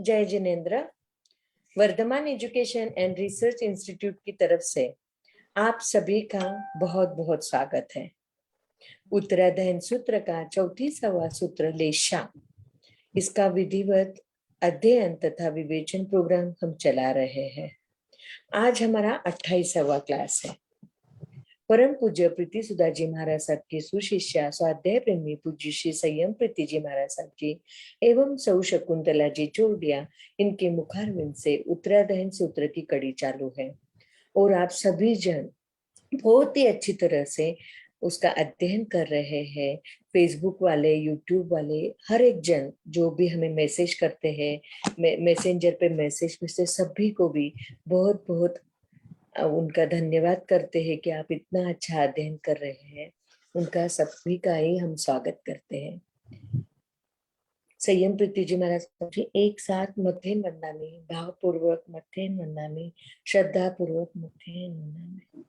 जय Jinendra. Vardhman education and research institute की तरफ से आप सभी का बहुत बहुत स्वागत है। उत्तराध्ययन सूत्र का 34वां सूत्र लेशा, इसका विधिवत अध्ययन तथा विवेचन प्रोग्राम हम चला रहे हैं। आज हमारा 28वां क्लास है। परम पूज्य प्रीति सुधा जी महाराज साहब की सुशिष्या स्वाध्याय प्रेमी पूज्य श्री संयम प्रीति जी महाराज साहब जी एवं सौ शकुंतला जी जोड़िया, इनके मुखारविंद से उत्तराध्ययन सूत्र की कड़ी चालू है और आप सभी जन बहुत ही अच्छी तरह से उसका अध्ययन कर रहे हैं। फेसबुक वाले, यूट्यूब वाले, हर एक जन जो भी हमें मैसेज करते हैं, मैसेंजर पे मैसेज भेजते, सभी को भी बहुत बहुत उनका धन्यवाद करते हैं कि आप इतना अच्छा अध्ययन कर रहे हैं। उनका सभी का ही हम स्वागत करते हैं। संयम प्रीति जी महाराज जी एक साथ मथेन वंदामी, भावपूर्वक मथेन वंदामी, श्रद्धा पूर्वक मथेन वंदामी।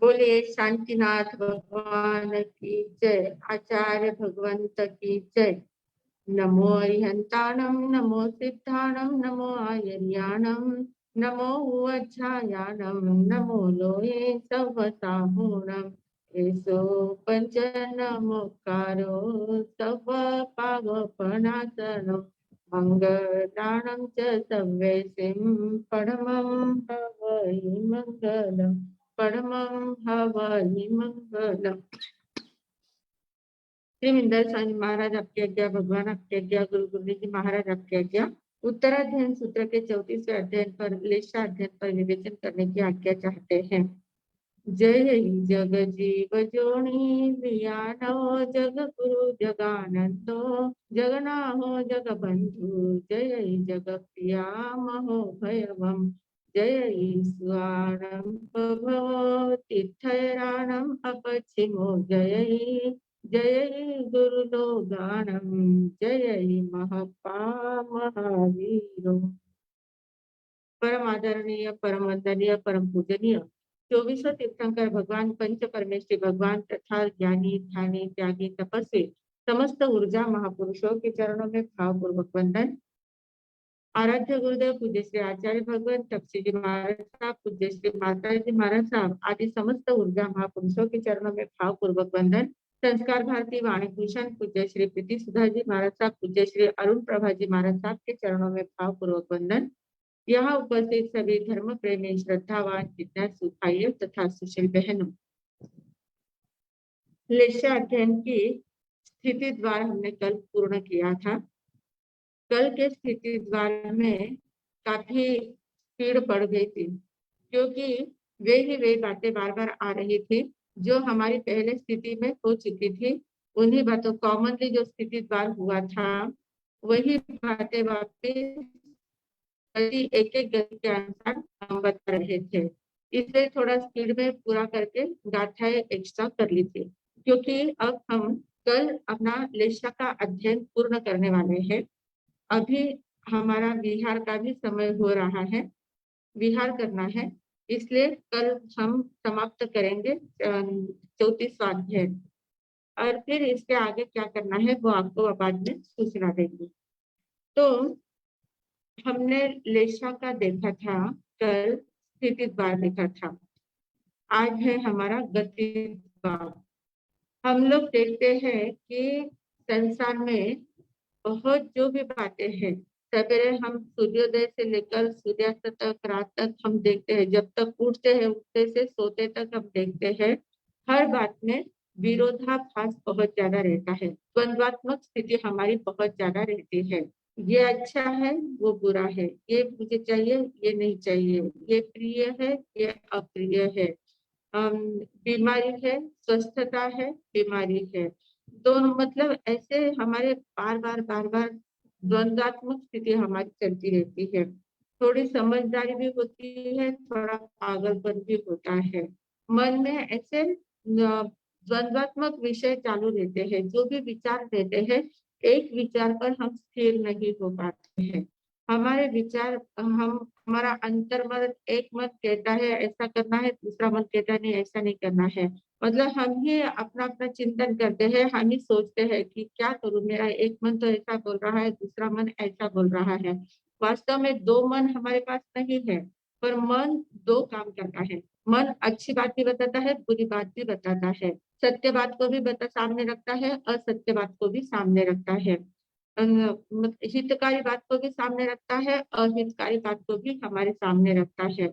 बोले शांतिनाथ भगवान की जय, आचार्य भगवंत की जय। नमो अरिहंताणम, नमो सिद्धाणम, नमो आयर्याणम, नमो उवज्झायाणम, नमो लोये सवसाहूणम। एसो पंच नमोकारो सव पावपनाशनम, मंगलाणं च सव्यसिं परमं हवै मंगलम्, परमं हवै मंगलम्। श्रीमिंदर स्वामी महाराज आपकी आज्ञा, भगवान आपकी आज्ञा, गुरु गोविंद जी महाराज आपकी आज्ञा। उत्तराध्ययन सूत्र के 34वें अध्ययन पर लेशा अध्ययन पर विवेचन करने की आज्ञा चाहते हैं। जय जग जीव जोनी वियानो, जग गुरु जगानंदो, जगनाहो जग बंधु, जय जग प्रिया महो भयवम, जय स्वारंभ भव तीर्थराणम अपचिमो, जय जय गुरुलोगानम, जय महपा महावीरो। परम आदरणीय, परम वंदनीय, परम पूजनीय 24 तीर्थंकर भगवान पंच परमेश्वरी भगवान तथा ज्ञानी, ध्यानी, त्यागी, तपस्वी समस्त ऊर्जा महापुरुषों के चरणों में भावपूर्वक वंदन। आराध्य गुरुदेव पूज्य श्री आचार्य भगवान तपसी जी महाराज साहब, पूज्य श्री माता जी महाराज साहब आदि समस्त ऊर्जा महापुरुषों के चरणों में भावपूर्वक वंदन। संस्कार भारती वाणी भूषण पूज्य श्री प्रीति सुधा जी महाराज साहब, पूज्य श्री अरुण प्रभा जी महाराज साहब के चरणों में भावपूर्वक वंदन। यहाँ उपस्थित सभी धर्म प्रेमी, श्रद्धावान, जिज्ञासु भाइयों तथा सुशील बहनों, लेशा अध्ययन की स्थिति द्वार हमने कल पूर्ण किया था। कल के स्थिति द्वार में काफी स्पीड बढ़ गई थी, क्योंकि वे बातें बार बार आ रही थी जो हमारी पहले स्थिति में हो चुकी थी। उन्हीं बातों, कॉमनली जो स्थिति द्वार हुआ था वही बातें वापिस एक एक गति के अनुसार हम बता रहे थे। इसलिए थोड़ा स्पीड में पूरा करके गाथाएं एक्स्ट्रा कर ली थी, क्योंकि अब हम कल अपना लेशा का अध्ययन पूर्ण करने वाले हैं। अभी हमारा विहार का भी समय हो रहा है, विहार करना है, इसलिए कल हम समाप्त करेंगे 34वां अध्याय, और फिर इसके आगे क्या करना है वो आपको बाद में सूचना देंगे। तो हमने लेशा का देखा था, कल स्थिति द्वार देखा था, आज है हमारा गति द्वार। हम लोग देखते हैं कि संसार में बहुत जो भी बातें हैं, सवेरे हम सूर्योदय से लेकर सूर्यास्त तक, रात तक हम देखते हैं, जब तक उठते हैं उठते से सोते तक हम देखते हैं, हर बात में विरोधाभास बहुत ज्यादा रहता है, द्वंद्वात्मक स्थिति हमारी बहुत ज्यादा रहती है। ये अच्छा है, वो बुरा है, ये मुझे चाहिए, ये नहीं चाहिए, ये प्रिय है, ये अप्रिय है, बीमारी है, स्वस्थता है, बीमारी है, दोनों, मतलब ऐसे हमारे बार बार द्वंद्वात्मक स्थिति हमारी चलती रहती है। थोड़ी समझदारी भी होती है, थोड़ा पागलपन भी होता है, मन में ऐसे द्वंद्वात्मक विषय चालू रहते हैं। जो भी विचार रहते हैं, एक विचार पर हम स्थिर नहीं हो पाते हैं, हमारे विचार हम हमारा अंतर्मन एक मन कहता है ऐसा करना है, दूसरा मन कहता है नहीं ऐसा नहीं करना है। मतलब हम ही अपना अपना चिंतन करते हैं, हम ही सोचते हैं कि क्या करूं, मेरा एक मन तो ऐसा बोल रहा है, दूसरा मन ऐसा बोल रहा है। वास्तव में दो मन हमारे पास नहीं है, पर मन दो काम करता है। मन अच्छी बात भी बताता है, बुरी बात भी बताता है, सत्य बात को भी सामने रखता है, असत्य बात को भी सामने रखता है, हितकारी बात को भी सामने रखता है, अहितकारी बात को भी हमारे सामने रखता है।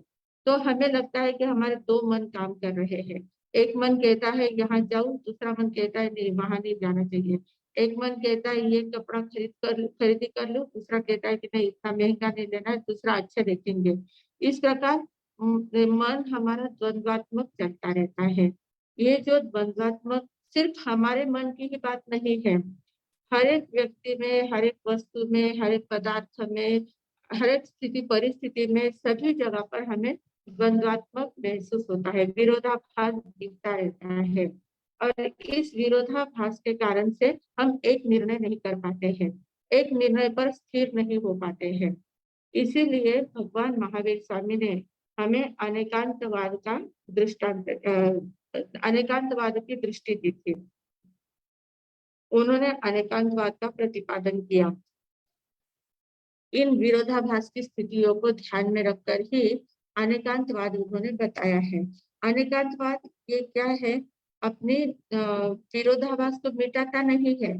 तो हमें लगता है कि हमारे दो मन काम कर रहे हैं। एक मन कहता है यहाँ जाऊं, दूसरा मन कहता है नहीं वहां नहीं जाना चाहिए। एक मन कहता है ये कपड़ा खरीदी कर लूं, दूसरा कहता है कि नहीं इतना महंगा नहीं लेना है, दूसरा अच्छा देखेंगे। इस प्रकार मन हमारा द्वंद्वात्मक चलता रहता है। ये जो द्वंद्वात्मक सिर्फ हमारे मन की ही बात नहीं है, हर एक व्यक्ति में, हर एक वस्तु में, हर एक पदार्थ में, हर एक स्थिति परिस्थिति में, सभी जगह पर हमें द्वंद्वात्मक महसूस होता है, विरोधाभास दिखता रहता है। और इस विरोधाभास के कारण से हम एक निर्णय नहीं कर पाते हैं, एक निर्णय पर स्थिर नहीं हो पाते हैं। इसीलिए भगवान महावीर स्वामी ने हमें अनेकांतवाद का दृष्टांत अनेकांतवाद की दृष्टि दी थी। उन्होंने अनेकांतवाद का प्रतिपादन किया। इन विरोधाभास की स्थितियों को ध्यान में रखकर ही अनेकांतवाद उन्होंने बताया है। अनेकांतवाद ये क्या है? अपने विरोधाभास को मिटाता नहीं है,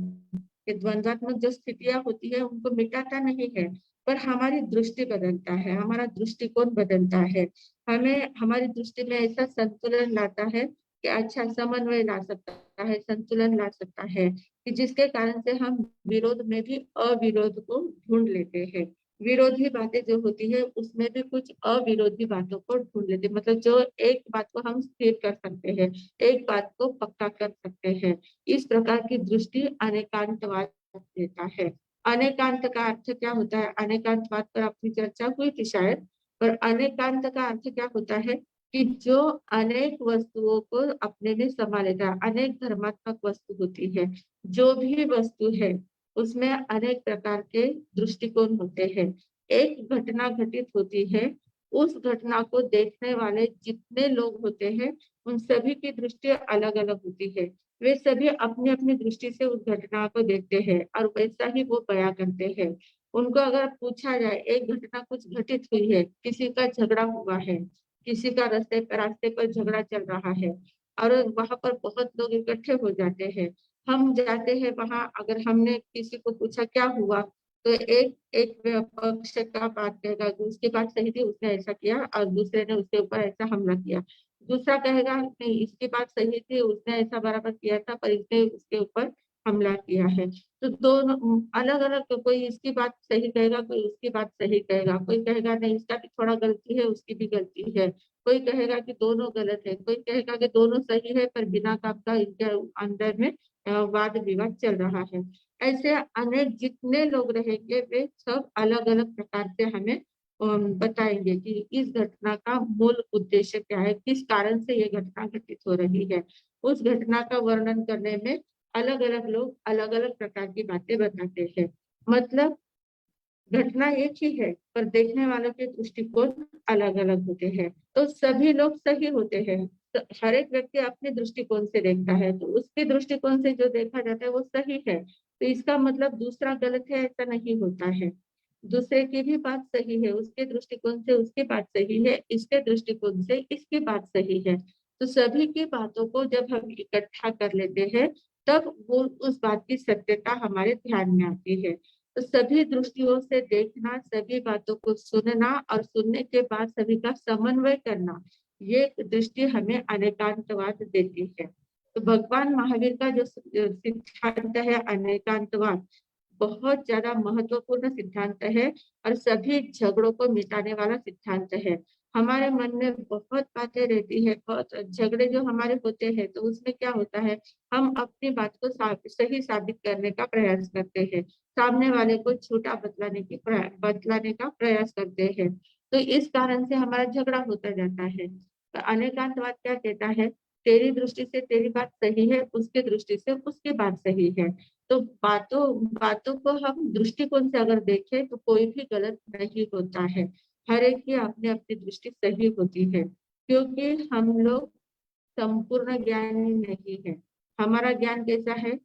कि द्वंद्वात्मक जो स्थितियां होती है उनको मिटाता नहीं है, पर हमारी दृष्टि बदलता है, हमारा दृष्टिकोण बदलता है। हमें हमारी दृष्टि में ऐसा संतुलन लाता है कि अच्छा समन्वय ला सकता है, संतुलन ला सकता है, कि जिसके कारण से हम विरोध में भी अविरोध को ढूंढ लेते हैं। विरोधी बातें जो होती है उसमें भी कुछ अविरोधी बातों को ढूंढ लेते हैं। मतलब जो एक बात को हम स्थिर कर सकते हैं, एक बात को पक्का कर सकते हैं। इस प्रकार की दृष्टि अनेकांतवाद देता है। अनेकांत का अर्थ क्या होता है? अनेकांतवाद पर अपनी चर्चा हुई थी शायद, पर अनेकांत का अर्थ क्या होता है कि जो अनेक वस्तुओं को अपने में समा लेता है। अनेक धर्मात्मक वस्तु होती है, जो भी वस्तु है उसमें अनेक प्रकार के दृष्टिकोण होते हैं। एक घटना घटित होती है, उस घटना को देखने वाले जितने लोग होते हैं उन सभी की दृष्टि अलग अलग होती है। वे सभी अपनी अपनी दृष्टि से उस घटना को देखते हैं और वैसा ही वो बयां करते हैं। उनको अगर पूछा जाए, एक घटना कुछ घटित हुई है, किसी का झगड़ा हुआ है, किसी का रास्ते पर झगड़ा चल रहा है और वहां पर बहुत लोग इकट्ठे हो जाते हैं। हम जाते हैं वहां, अगर हमने किसी को पूछा क्या हुआ, तो एक एक पक्ष का बात कहेगा कि उसकी बात सही थी, उसने ऐसा किया, और दूसरे ने उसके ऊपर ऐसा हमला किया। दूसरा कहेगा नहीं इसकी बात सही थी, उसने ऐसा बराबर किया था, पर इसने उसके ऊपर हमला किया है। तो दोनों अलग अलग, कोई इसकी बात सही कहेगा, कोई उसकी बात सही कहेगा, कोई कहेगा नहीं इसका भी थोड़ा गलती है, उसकी भी गलती है, कोई कहेगा कि दोनों गलत है, कोई कहेगा कि दोनों सही है, पर बिना काम का इनके अंदर में वाद विवाद चल रहा है। ऐसे अनेक जितने लोग रहेंगे वे सब अलग अलग प्रकार से हमें बताएंगे कि इस घटना का मूल उद्देश्य क्या है, किस कारण से ये घटना घटित हो रही है। उस घटना का वर्णन करने में अलग अलग लोग अलग अलग प्रकार की बातें बताते हैं। मतलब घटना एक ही है, पर देखने वालों के दृष्टिकोण अलग अलग होते हैं। तो सभी लोग सही होते हैं, तो हर एक व्यक्ति अपने दृष्टिकोण से देखता है, तो उसके दृष्टिकोण से जो देखा जाता है वो सही है। तो इसका मतलब दूसरा गलत है ऐसा नहीं होता है। दूसरे की भी बात सही है, उसके दृष्टिकोण से उसकी बात सही है, इसके दृष्टिकोण से इसकी बात सही है। तो सभी की बातों को जब हम इकट्ठा कर लेते हैं, तब वो उस बात की सत्यता हमारे ध्यान में आती है। तो सभी दृष्टियों से देखना, सभी बातों को सुनना और सुनने के बाद सभी का समन्वय करना, ये दृष्टि हमें अनेकांतवाद देती है। तो भगवान महावीर का जो सिद्धांत है अनेकांतवाद, बहुत ज्यादा महत्वपूर्ण सिद्धांत है और सभी झगड़ों को मिटाने वाला सिद्धांत है। हमारे मन में बहुत बातें रहती है, बहुत झगड़े जो हमारे होते हैं, तो उसमें क्या होता है, हम अपनी बात को सही साबित करने का प्रयास करते हैं, सामने वाले को छोटा बतलाने का प्रयास करते हैं। तो इस कारण से हमारा झगड़ा होता जाता है। तो अनेकांतवाद क्या कहता है, तेरी दृष्टि से तेरी बात सही है, उसकी दृष्टि से उसकी बात सही है। तो बातों बातों को हम दृष्टिकोण से अगर देखें तो कोई भी गलत नहीं होता है। हर एक की अपनी अपनी दृष्टि सही होती है, क्योंकि हम लोग संपूर्ण ज्ञानी नहीं है। हमारा ज्ञान कैसा है?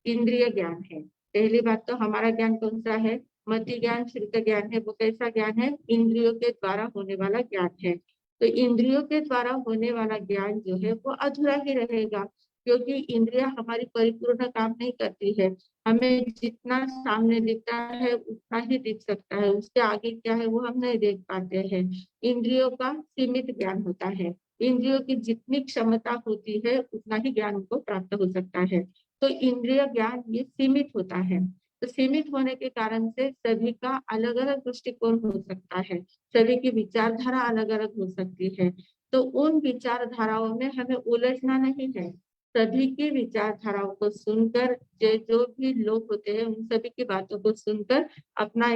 इंद्रिय ज्ञान है। पहली बात तो हमारा ज्ञान कौन सा है? मति ज्ञान, श्रुत ज्ञान है। वो कैसा ज्ञान है? इंद्रियों के द्वारा होने वाला ज्ञान है। तो इंद्रियों के द्वारा होने वाला ज्ञान जो है वो अधूरा ही रहेगा, क्योंकि इंद्रिया हमारी परिपूर्ण काम नहीं करती है। हमें जितना सामने दिखता है उतना ही दिख सकता है, उसके आगे क्या है वो हम नहीं देख पाते हैं। इंद्रियों का सीमित ज्ञान होता है। इंद्रियों की जितनी क्षमता होती है उतना ही ज्ञान उनको प्राप्त हो सकता है। तो इंद्रिय ज्ञान ये सीमित होता है। तो सीमित होने के कारण से सभी का अलग अलग दृष्टिकोण हो सकता है, सभी की विचारधारा अलग अलग हो सकती है। तो उन विचारधाराओं में हमें उलझना नहीं है। सभी की विचारधाराओं को सुनकर, जो भी लोग होते हैं उन सभी की बातों को सुनकर अपना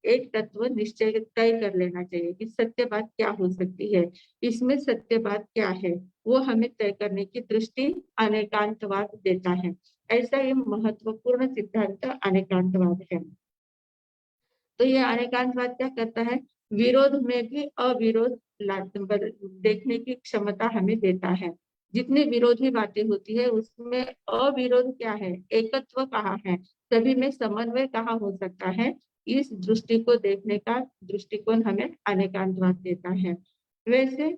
एक तत्व निश्चय तय कर लेना चाहिए कि सत्य बात क्या हो सकती है, इसमें सत्य बात क्या है, वो हमें तय करने की दृष्टि अनेकांतवाद देता है। ऐसा ये महत्वपूर्ण सिद्धांत अनेकांतवाद है। तो ये अनेकांतवाद क्या करता है? विरोध में भी अविरोध देखने की क्षमता हमें देता है। जितनी विरोधी बातें होती है उसमें अविरोध क्या है? एकत्व कहाँ है? सभी में समन्वय कहाँ हो सकता है? इस दृष्टि को देखने का दृष्टिकोण हमें अनेकांतवाद देता है। वैसे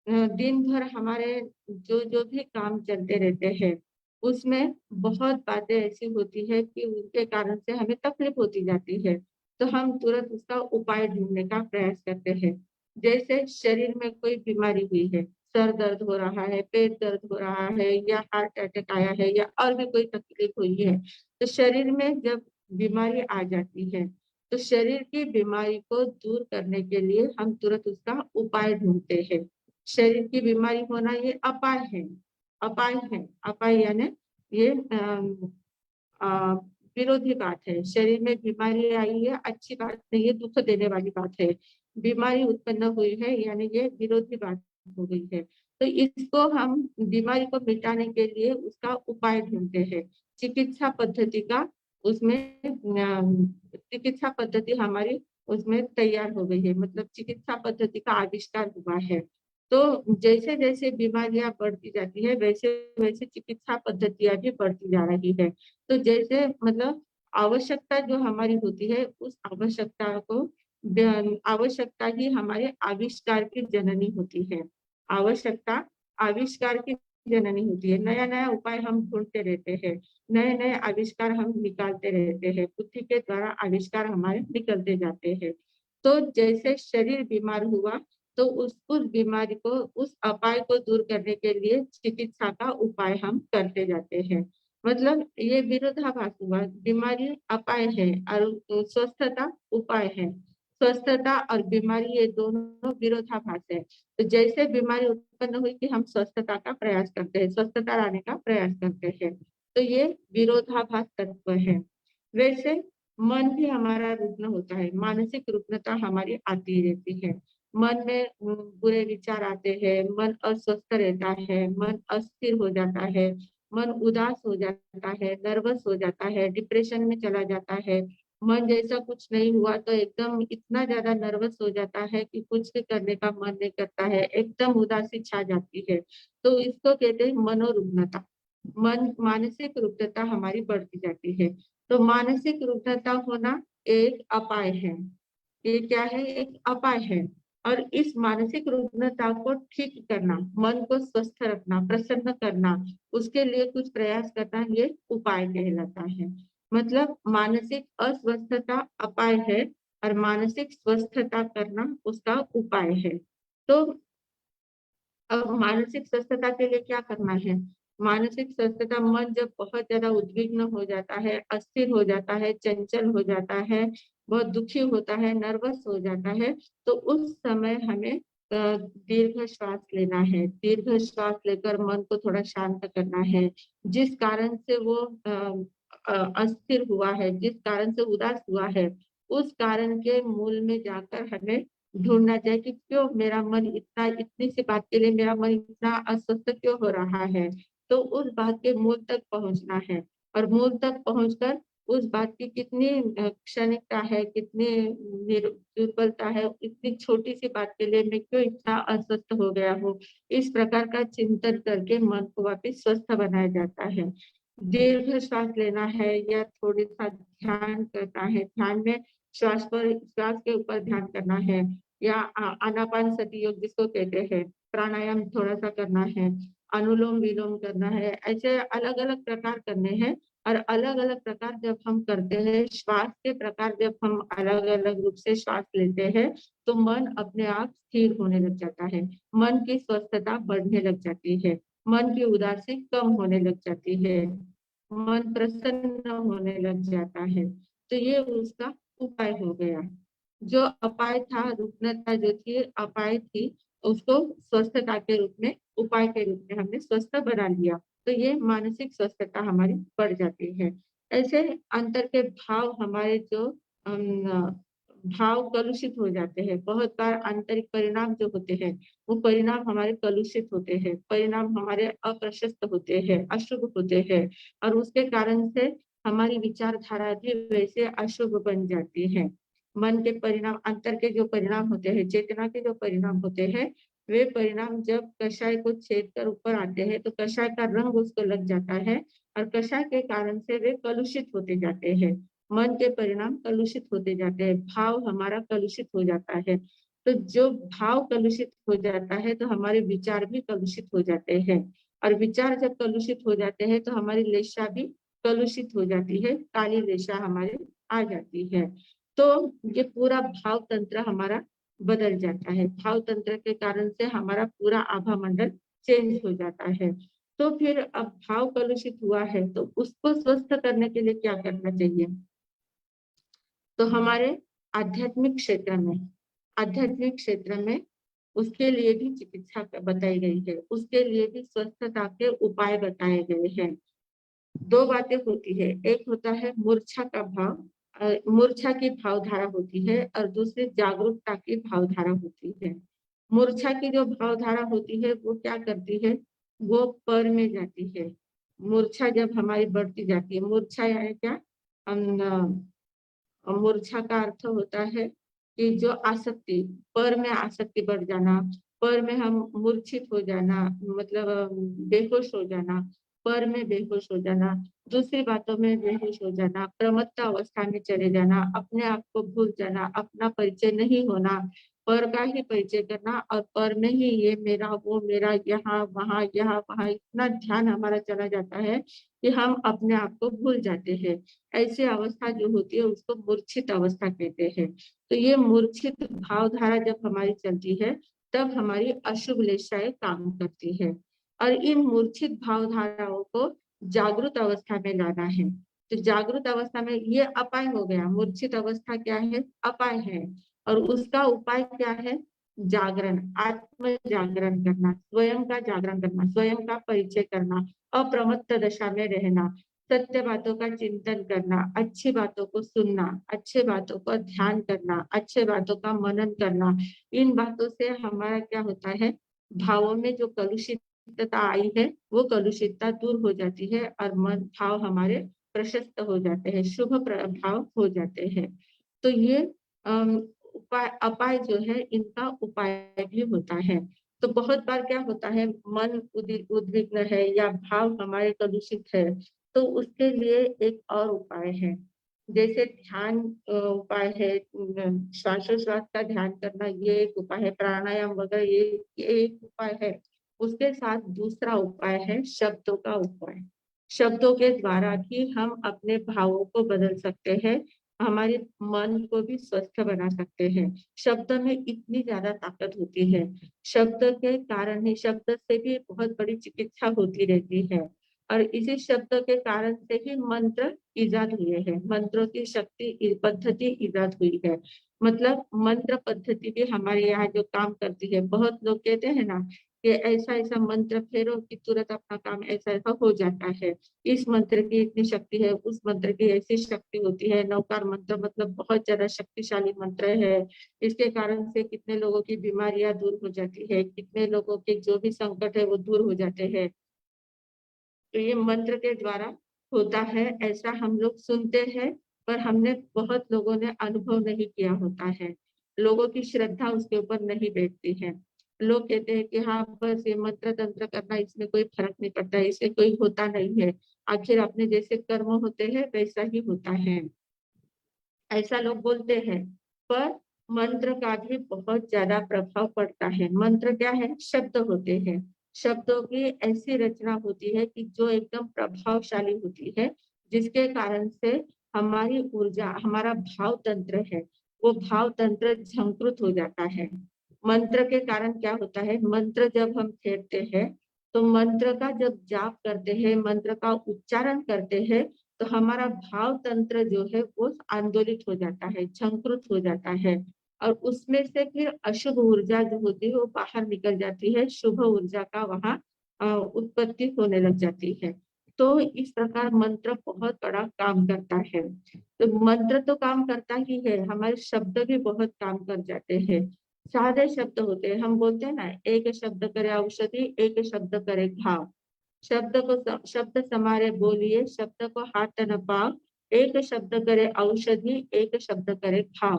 दिन भर हमारे जो जो भी काम चलते रहते हैं उसमें बहुत बातें ऐसी होती है कि उनके कारण से हमें तकलीफ होती जाती है, तो हम तुरंत उसका उपाय ढूंढने का प्रयास करते हैं। जैसे शरीर में कोई बीमारी हुई है, सर दर्द हो रहा है, पेट दर्द हो रहा है, या हार्ट अटैक आया है, या और भी कोई तकलीफ हुई है, तो शरीर में जब बीमारी आ जाती है तो शरीर की बीमारी को दूर करने के लिए हम तुरंत उसका उपाय ढूंढते हैं। शरीर की बीमारी होना ये अपाय है। अपाय है, अपाय यानी ये अ, विरोधी बात है। शरीर में बीमारी आई है, अच्छी बात नहीं है, दुख देने वाली बात है। बीमारी उत्पन्न हुई है यानी ये विरोधी बात हो गई है। तो इसको हम बीमारी को मिटाने के लिए उसका उपाय ढूंढते हैं। चिकित्सा पद्धति का उसमें चिकित्सा पद्धति हमारी उसमें तैयार हो गई है, मतलब चिकित्सा पद्धति का आविष्कार हुआ है। तो जैसे जैसे बीमारियां बढ़ती जाती है वैसे वैसे चिकित्सा पद्धतियां भी बढ़ती जा रही है। तो जैसे मतलब आवश्यकता जो हमारी होती है उस आवश्यकता ही हमारे आविष्कार की जननी होती है। आवश्यकता आविष्कार की जननी होती है। नया नया उपाय हम ढूंढते रहते हैं, नए नए आविष्कार हम निकालते रहते हैं, बुद्धि के द्वारा आविष्कार हमारे निकलते जाते हैं। तो जैसे शरीर बीमार हुआ तो उस बीमारी को, उस अपाय को दूर करने के लिए चिकित्सा का उपाय हम करते जाते हैं। मतलब ये विरोधाभास हुआ, बीमारी अपाय है और स्वस्थता उपाय है। स्वस्थता और बीमारी ये दोनों विरोधाभास है। तो जैसे बीमारी उत्पन्न हुई कि हम स्वस्थता का प्रयास करते हैं, स्वस्थता लाने का प्रयास करते हैं, तो ये विरोधाभास तत्व है। वैसे मन भी हमारा रुग्ण होता है, मानसिक रुग्णता हमारी आती रहती है। मन में बुरे विचार आते हैं, मन अस्वस्थ रहता है, मन अस्थिर हो जाता है, मन उदास हो जाता है, नर्वस हो जाता है, डिप्रेशन में चला जाता है। मन जैसा कुछ नहीं हुआ तो एकदम इतना ज्यादा नर्वस हो जाता है कि कुछ भी करने का मन नहीं करता है, एकदम उदासी छा जाती है। तो इसको कहते हैं मनोरुग्णता। मन मानसिक रुग्णता हमारी बढ़ती जाती है। तो मानसिक रुग्णता होना एक अपाय है। ये क्या है? एक अपाय है। और इस मानसिक रुग्णता को ठीक करना, मन को स्वस्थ रखना, प्रसन्न करना, उसके लिए कुछ प्रयास करना, ये उपाय कहलाता है। मतलब मानसिक अस्वस्थता अपाय है और मानसिक स्वस्थता करना उसका उपाय है। तो अब मानसिक स्वस्थता के लिए क्या करना है? मानसिक स्वस्थता, मन जब बहुत ज्यादा उद्विग्न हो जाता है, अस्थिर हो जाता है, चंचल हो जाता है, बहुत दुखी होता है, नर्वस हो जाता है, तो उस समय हमें दीर्घ श्वास लेना है। दीर्घ श्वास लेकर मन को थोड़ा शांत करना है। जिस कारण से वो अस्थिर हुआ है, जिस कारण से उदास हुआ है, उस कारण के मूल में जाकर हमें ढूंढना चाहिए कि क्यों मेरा मन इतना, इतनी सी बात के लिए मेरा मन इतना अस्वस्थ क्यों हो रहा है। तो उस बात के मूल तक पहुंचना है और मूल तक पहुंचकर उस बात की कितनी क्षणिकता है, कितनी दुर्बलता है, इतनी छोटी सी बात के लिए मैं क्यों इतना अस्वस्थ हो गया हूँ। इस प्रकार का चिंतन करके मन को वापस स्वस्थ बनाया जाता है। दीर्घ श्वास लेना है या थोड़ी सा ध्यान करना है, ध्यान में श्वास के ऊपर ध्यान करना है, या आनापान सती योग जिसको कहते हैं, प्राणायाम थोड़ा सा करना है, अनुलोम विलोम करना है, ऐसे अलग अलग प्रकार करने हैं। और अलग अलग प्रकार जब हम करते हैं, श्वास के प्रकार जब हम अलग अलग रूप से श्वास लेते हैं, तो मन अपने आप स्थिर होने लग जाता है, मन की स्वस्थता बढ़ने लग जाती है, मन की उदासी कम होने लग जाती है, मन प्रसन्न होने लग जाता है। तो ये उसका उपाय हो गया। जो अपाय था, रुग्णता जो थी, अपाय थी, उसको स्वस्थता के रूप में, उपाय के रूप में हमने स्वस्थ बना लिया। तो ये मानसिक स्वस्थता हमारी बढ़ जाती है। ऐसे अंतर के भाव हमारे जो भाव कलुषित हो जाते हैं। बहुत बार आंतरिक परिणाम जो होते हैं, वो परिणाम हमारे कलुषित होते हैं, परिणाम हमारे अप्रशस्त होते हैं, अशुभ होते हैं, और उसके कारण से हमारी विचारधारा भी वैसे अशुभ बन जाती है। मन के परिणाम, अंतर के जो परिणाम होते हैं, चेतना के जो परिणाम होते हैं, वे परिणाम जब कषाय को छेद कर ऊपर आते हैं, तो कषाय का रंग उसको लग जाता है, और कषाय के कारण से वे कलुषित होते जाते हैं। मन के परिणाम कलुषित होते जाते हैं, भाव हमारा कलुषित हो जाता है। तो जो भाव कलुषित हो जाता है, तो हमारे विचार भी कलुषित हो जाते हैं, और विचार जब कलुषित हो जाते हैं, तो हमारी लेशा भी कलुषित हो जाती है, काली लेशा हमारे आ जाती है। तो ये पूरा भाव तंत्र हमारा बदल जाता है। भाव तंत्र के कारण से हमारा पूरा आभा मंडल चेंज हो जाता है। तो फिर अब भाव कलुषित हुआ है, तो उसको स्वस्थ करने के लिए क्या करना चाहिए? तो हमारे आध्यात्मिक क्षेत्र में, आध्यात्मिक क्षेत्र में उसके लिए भी चिकित्सा बताई गई है, उसके लिए भी स्वस्थता के उपाय बताए गए हैं। दो बातें होती है, एक होता है मूर्छा का भाव, मूर्छा की भावधारा होती है, और दूसरी जागरूकता की भावधारा होती है। मूर्छा की जो भावधारा होती है, वो क्या करती है, वो पर में जाती है। मूर्छा जब हमारी बढ़ती जाती है, मूर्छा यानी क्या, मूर्छा का अर्थ होता है कि जो आसक्ति, पर में आसक्ति बढ़ जाना, पर में हम मूर्छित हो जाना, मतलब बेहोश हो जाना, पर में बेहोश हो जाना, दूसरी बातों में बेहोश हो जाना, प्रमत्त अवस्था में चले जाना, अपने आप को भूल जाना, अपना परिचय नहीं होना, पर का ही परिचय करना, और पर में ही ये मेरा, वो मेरा, यहाँ वहाँ इतना ध्यान हमारा चला जाता है कि हम अपने आप को भूल जाते हैं। ऐसी अवस्था जो होती है, उसको मूर्छित अवस्था कहते हैं। तो ये मूर्छित भावधारा जब हमारी चलती है, तब हमारी अशुभ लेशाएं काम करती है, और इन मूर्छित भावधाराओं को जागृत अवस्था में लाना है। तो जागृत अवस्था में ये अपाय हो गया, मूर्छित अवस्था क्या है, अपाय है, और उसका उपाय क्या है, जागरण, आत्म जागरण करना, स्वयं का जागरण करना, स्वयं का परिचय करना, अप्रमत्त दशा में रहना, सत्य बातों का चिंतन करना, अच्छी बातों को सुनना, अच्छे बातों का ध्यान करना, अच्छे बातों का मनन करना। इन बातों से हमारा क्या होता है, भावों में जो कलुषितता आई है, वो कलुषितता दूर हो जाती है, और मन भाव हमारे प्रशस्त हो जाते हैं, शुभ प्रभाव हो जाते हैं। तो ये उपाय, अपाय जो है, इनका उपाय भी होता है। तो बहुत बार क्या होता है, मन उद्विग्न है या भाव हमारे कलुषित है, तो उसके लिए एक और उपाय है, जैसे ध्यान उपाय है, श्वासोश्वास का ध्यान करना, ये एक उपाय है, प्राणायाम वगैरह ये एक उपाय है। उसके साथ दूसरा उपाय है शब्दों का उपाय। शब्दों के द्वारा भी हम अपने भावों को बदल सकते हैं, हमारे मन को भी स्वस्थ बना सकते हैं। शब्द में इतनी ज्यादा ताकत होती है, शब्द के कारण ही, शब्द से भी बहुत बड़ी चिकित्सा होती रहती है, और इसी शब्द के कारण से ही मंत्र इजाद हुए हैं, मंत्रों की शक्ति पद्धति इजाद हुई है। मतलब मंत्र पद्धति भी हमारे यहाँ जो काम करती है, बहुत लोग कहते हैं ना कि ऐसा ऐसा मंत्र फेरो कि तुरंत अपना काम ऐसा ऐसा हो जाता है, इस मंत्र की इतनी शक्ति है, उस मंत्र की ऐसी शक्ति होती है। नवकार मंत्र मतलब बहुत ज्यादा शक्तिशाली मंत्र है, इसके कारण से कितने लोगों की बीमारियां दूर हो जाती है, कितने लोगों के जो भी संकट है वो दूर हो जाते हैं। तो ये मंत्र के द्वारा होता है ऐसा हम लोग सुनते हैं, पर हमने बहुत लोगों ने अनुभव नहीं किया होता है। लोगों की श्रद्धा उसके ऊपर नहीं बैठती है। लोग कहते हैं कि हाँ बस ये मंत्र तंत्र करना, इसमें कोई फर्क नहीं पड़ता है, इससे कोई होता नहीं है, आखिर अपने जैसे कर्म होते हैं वैसा ही होता है, ऐसा लोग बोलते हैं। पर मंत्र का भी बहुत ज्यादा प्रभाव पड़ता है। मंत्र क्या है? शब्द होते हैं। शब्दों की ऐसी रचना होती है कि जो एकदम प्रभावशाली होती है, जिसके कारण से हमारी ऊर्जा, हमारा भाव तंत्र है, वो भाव तंत्र झंकृत हो जाता है। मंत्र के कारण क्या होता है? मंत्र जब हम फेरते हैं, तो मंत्र का जब जाप करते हैं, मंत्र का उच्चारण करते हैं, तो हमारा भाव तंत्र जो है वो आंदोलित हो जाता है, झंकृत हो जाता है, और उसमें से फिर अशुभ ऊर्जा जो होती है वो बाहर निकल जाती है, शुभ ऊर्जा का वहाँ उत्पत्ति होने लग जाती है। तो इस प्रकार मंत्र बहुत बड़ा काम करता है। तो मंत्र तो काम करता ही है, हमारे शब्द भी बहुत काम कर जाते हैं। सादे शब्द होते हैं, हम बोलते हैं ना, एक शब्द करे औषधि, एक शब्द करे घाव। शब्द समारे बोलिए, शब्द को हाथ न पाओ, एक शब्द करे औषधि, एक शब्द करे घाव।